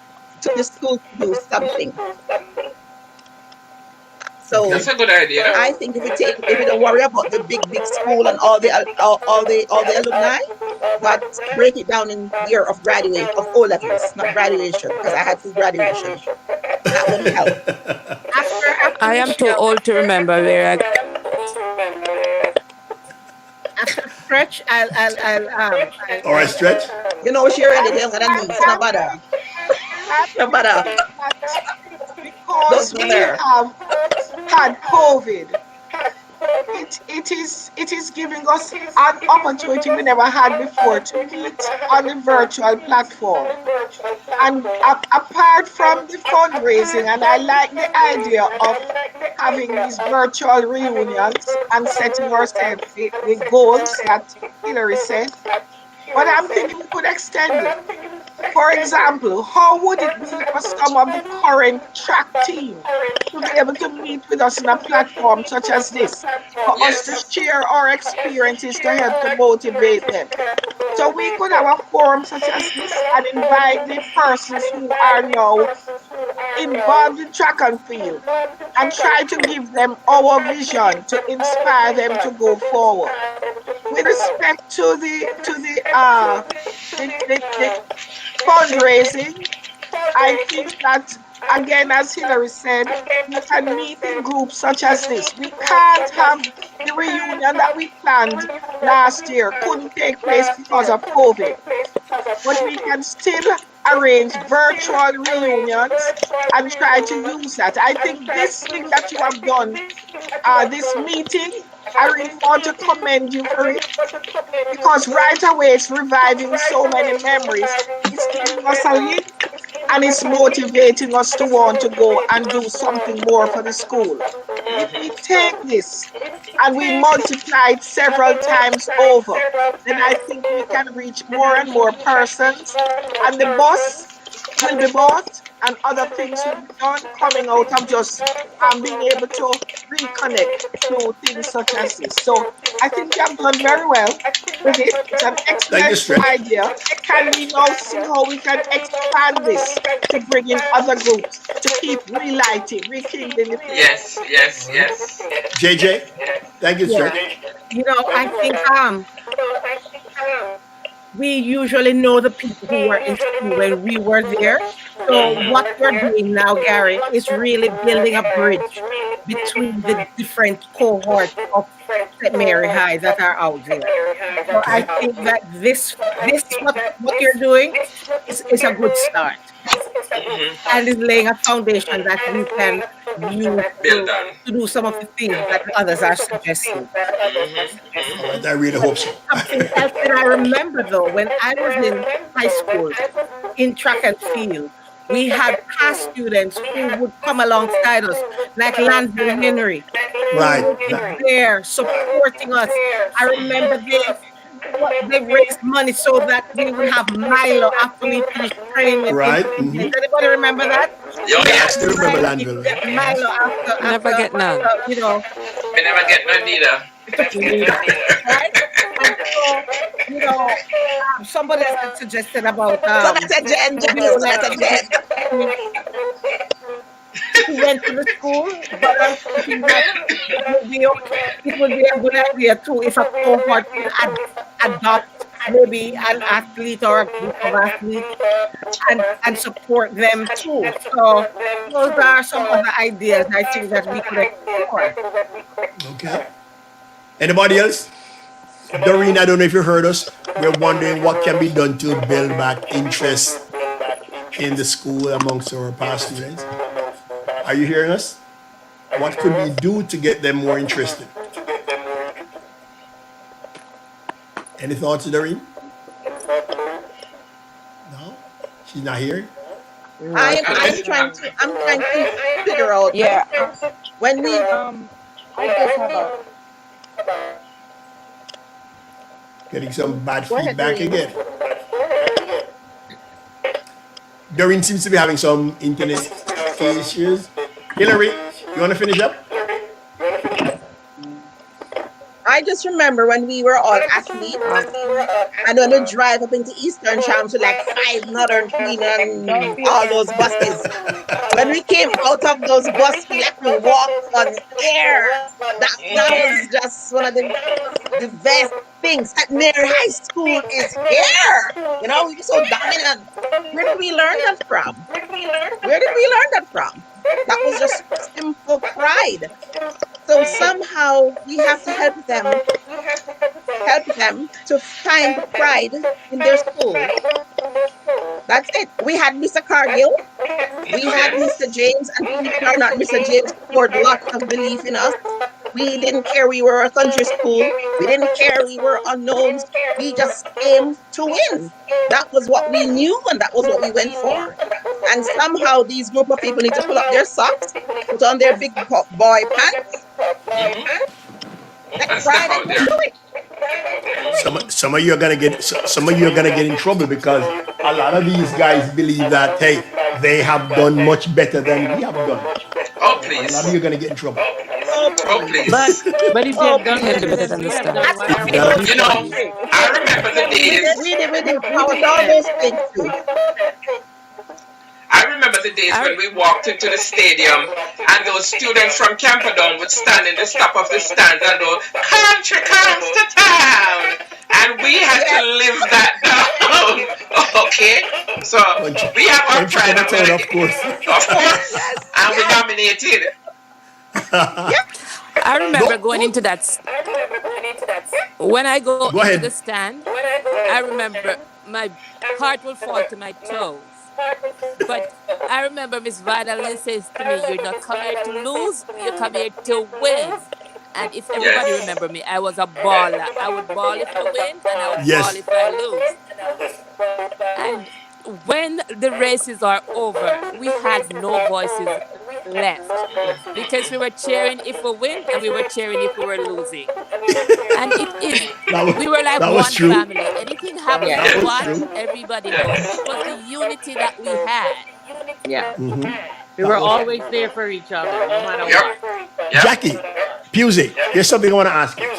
S9: the school to do something.
S1: Okay.
S9: So
S3: That's a good idea.
S9: I think if we don't worry about the big school and all the all the alumni, but break it down in year of graduate of O levels, not graduation, because I had two graduation. That would help.
S6: After
S10: I am too
S6: Michelle,
S10: old to remember where I
S6: after Stretch,
S1: All right, stretch.
S9: You know she already younger than me, so no
S2: I'm
S9: bother.
S2: I'm
S9: No bother.
S2: thinking that
S9: Don't
S2: because we
S9: bother.
S2: have had COVID, it is giving us an opportunity we never had before to meet on the virtual platform. And apart from the fundraising, and I like the idea of having these virtual reunions and setting ourselves the goals that Hillary said. But I'm thinking we could extend it. For example, how would it be for some of the current track team to be able to meet with us on a platform such as this, for us to
S3: Yes.
S2: share our experiences to help to motivate them? So we could have a forum such as this and invite the persons who are now involved in track and field and try to give them our vision to inspire them to go forward. With respect to the fundraising, I think that, again, as Hillary said, we can meet in groups such as this. We can't have the reunion that we planned last year, couldn't take place because of COVID, but we can still arrange virtual reunions and try to use that. I think this thing that you have done, this meeting, I really want to commend you for it because right away it's reviving so many memories. It's giving us a link and it's motivating us to want to go and do something more for the school. If we take this and we multiply it several times over, then I think we can reach more and more persons, and the bus will be bought and other things will be done coming out of just being able to reconnect through things such as this. So I think you have done very well with it. It's an
S1: Thank you,
S2: excellent
S1: stretch.
S2: idea. Can we now see how we can expand this to bring in other groups to keep relighting, rekindling the flame?
S3: Yes, yes,
S1: All right.
S3: yes.
S1: JJ. Thank you,
S6: yeah,
S1: stretch.
S6: I think we usually know the people who were in school when we were there. So what we're doing now, Gary, is really building a bridge between the different cohorts of St. Mary High that are out there. So I
S1: Okay.
S6: think that this what you're doing is a good start and is laying a foundation that we can use
S3: Build on.
S6: to do some of the things that the others are suggesting.
S1: All right. I really hope so.
S6: Something else that I remember though, when I was in high school in track and field, we had past students who would come alongside us, like Lansville Henry, who
S1: Right.
S6: would be there supporting us. I remember they raised money so that we would have Milo after we finished training in
S1: Right.
S6: fitness. Anybody remember that?
S3: Oh,
S6: We
S1: I
S6: had
S1: still
S3: yes.
S1: remember
S6: money to
S1: Landville.
S6: get
S1: Yes.
S6: Milo
S10: never get none.
S6: you know,
S3: We never get none neither.
S6: right? And so, somebody had suggested about
S9: So that's a Jen,
S6: maybe
S9: so
S6: like
S9: that's a Jen.
S6: if we went to the school, but I'm thinking that it would be a good idea too if a cohort could adopt maybe an athlete or a group of athletes and support them too. So those are some other ideas I think that we could explore.
S1: Okay. Anybody else? Doreen, I don't know if you heard us. We're wondering what can be done to build back interest in the school amongst our past students. Are you hearing us? What could we do to get them more interested? Any thoughts, Doreen? No? She's not here?
S6: No.
S9: I'm trying to figure out
S11: Yeah,
S9: when we
S11: I just have a
S1: Getting some bad
S11: go ahead,
S1: feedback
S11: Doreen.
S1: again. Doreen seems to be having some internet issues. Hillary, you want to finish up?
S9: I I just remember when we were all athletes and when we drive up into Eastern Shams with like five Northern Queen and all those buses. When we came out of those buses, we like to walk on air. That was just one of the best things. At Mary High School is here. You know, we were so dominant. Where did we learn that from? Where did we learn that from? That was just simple pride. So somehow we have to help them to find the pride in their school. That's it. We had Mr. Cargill, we had Mr. James, and believe it or not, Mr. James poured lots of belief in us. We didn't care we were a country school. We didn't care we were unknowns. We just came to win. That was what we knew and that was what we went for. And somehow these group of people need to pull up their socks, put on their big boy pants, take
S3: And step
S9: pride and
S3: out
S9: go
S3: there.
S9: do it.
S1: Some of you are gonna get some of you are gonna get in trouble because a lot of these guys believe that hey, they have done much better than we have done.
S3: Oh,
S1: A lot of
S3: please.
S1: you are gonna get in trouble.
S9: Oh
S3: Oh,
S9: please.
S5: But
S3: please.
S5: if
S9: Oh
S5: they've done
S10: They're
S9: please.
S5: better
S10: better
S5: than
S10: than
S5: we
S10: the
S5: have done,
S10: star.
S5: what are we
S1: Yeah.
S5: going
S3: You
S5: to
S3: know,
S5: say?
S3: I remember the
S9: We did,
S3: days.
S9: we did, we did.
S5: We
S9: I was
S5: did
S9: all
S5: better.
S9: those things too.
S3: I remember the days
S10: I
S3: when we walked into the stadium and those students from Camperdown would stand in the top of the stands and go, "Country comes to town," and we had to
S9: Yes.
S3: live that down. Okay, so
S1: Country,
S3: we have our
S1: country
S3: pride,
S1: come a
S3: and we're
S1: town,
S3: gonna
S1: of
S3: get,
S1: course.
S3: of course,
S9: Yes.
S3: and we
S9: Yes.
S3: nominated.
S9: Yes.
S10: I remember
S1: Go,
S10: going into when I go
S1: go
S10: into the
S1: ahead.
S10: stand, I remember my heart will fall to my toes. But I remember Miss Vidalin says to me, "You're not come here to lose, you come here to win." And if everybody
S3: Yes.
S10: remember me, I was a baller. I would ball if I win, and I would ball
S1: Yes.
S10: if I lose. And when the races are over, we have no voices left because we were cheering if we win and we were cheering if we were losing. And it is,
S1: That was
S10: we were like
S1: that was
S10: one
S1: true.
S10: family. Anything happens
S5: Yeah.
S1: That
S10: to
S1: was
S10: what,
S1: true.
S10: everybody knows.
S3: Yes.
S10: It was the unity that we had.
S5: Yeah. We
S1: That
S5: were
S1: was
S5: always there for each other, no matter
S3: Yep.
S5: what.
S3: Yep.
S1: Jackie. Pusey, here's something I want to ask you.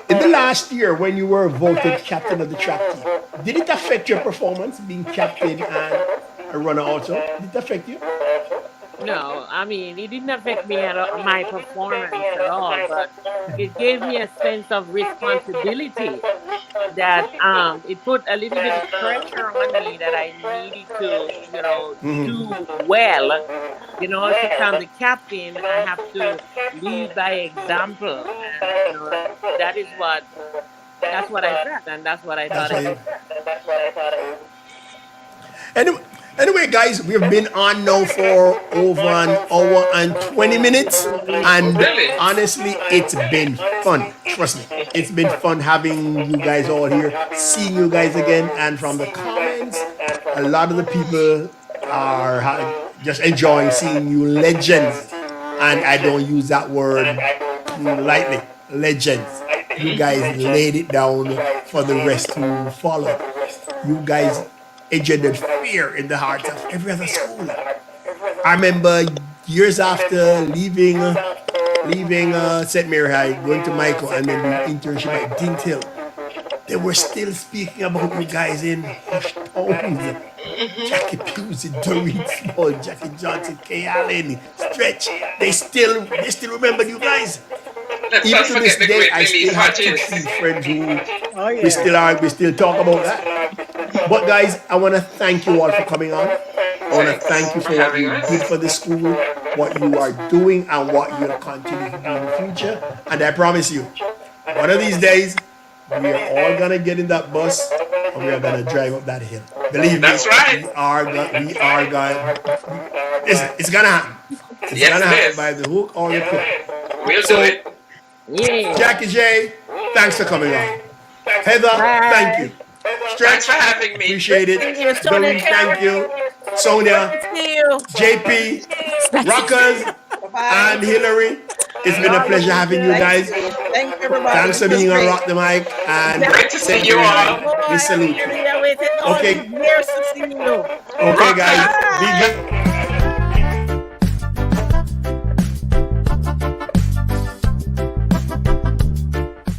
S1: In the last year, when you were voted captain of the track team, did it affect your performance being captain and a runner also? Did it affect you?
S5: No, I mean, it didn't affect me at all, my performance at all, but it gave me a sense of responsibility that it put a little bit of pressure on me that I needed to, do well. Since I'm the captain, I have to lead by example, and that's what I felt, and that's what I
S1: That's
S5: thought I
S1: why.
S5: did.
S1: Anyway, anyway, guys, we've been on now for over an hour and 20 minutes. And
S3: Really?
S1: honestly, it's been fun. Trust me. It's been fun having you guys all here, seeing you guys again. And from the comments, a lot of the people are just enjoying seeing you legends. And I don't use that word lightly. Legends. You guys laid it down for the rest to follow. You guys engendered fear in the hearts of every other school. I remember years after leaving St. Mary High, going to Michael, and then the internship at Dint Hill. They were still speaking about you guys in hushed tones. Jackie Pusey, Doreen Small, Jackie Johnson, Kay Allen, Stretch. They still remember you guys.
S3: Let's
S1: Even
S3: not
S1: to
S3: forget
S1: this
S3: the
S1: day,
S3: great
S1: I
S3: Lily
S1: still have two,
S3: Hodges.
S1: three friends who
S6: Oh
S1: we
S6: yeah.
S1: still talk about that. But guys, I want to thank you all for coming on. I want to thank
S3: Thanks
S1: you
S3: for
S1: for what
S3: having
S1: you did
S3: us.
S1: for the school, what you are doing, and what you'll continue to do in the future. And I promise you, one of these days, we are all gonna get in that bus and we are gonna drive up that hill. Believe me,
S3: That's right.
S1: we are gonna. Listen, it's gonna happen. It's
S3: Yes,
S1: gonna
S3: it
S1: happen by
S3: is.
S1: the hook or the crook.
S3: We'll do
S1: So,
S3: it.
S5: Yeah.
S1: Jackie J, thanks for coming on. Heather, thank
S6: Bye.
S1: you.
S3: Thanks
S1: Stretch,
S3: for having me.
S1: appreciate it.
S6: See you, Sonia
S1: Doreen,
S6: Karen.
S1: thank you.
S6: Good
S1: Sonia,
S6: to see you.
S1: JP, Rockers,
S9: Bye bye.
S1: and Hillary. It's been a
S6: All
S1: pleasure
S6: those
S1: having you
S6: here.
S9: Thank
S1: guys.
S9: you. Thank you, everybody.
S1: Thanks
S9: This
S1: for
S9: was
S1: being on
S9: great.
S1: Rock the Mic and
S3: Great to see
S1: St.
S3: you
S1: Mary High.
S3: all.
S6: Boy,
S1: We salute you.
S6: we are waiting all
S1: Okay,
S6: these years to see you.
S1: okay, guys.
S3: Rockers.
S1: Be
S9: Bye.
S1: good.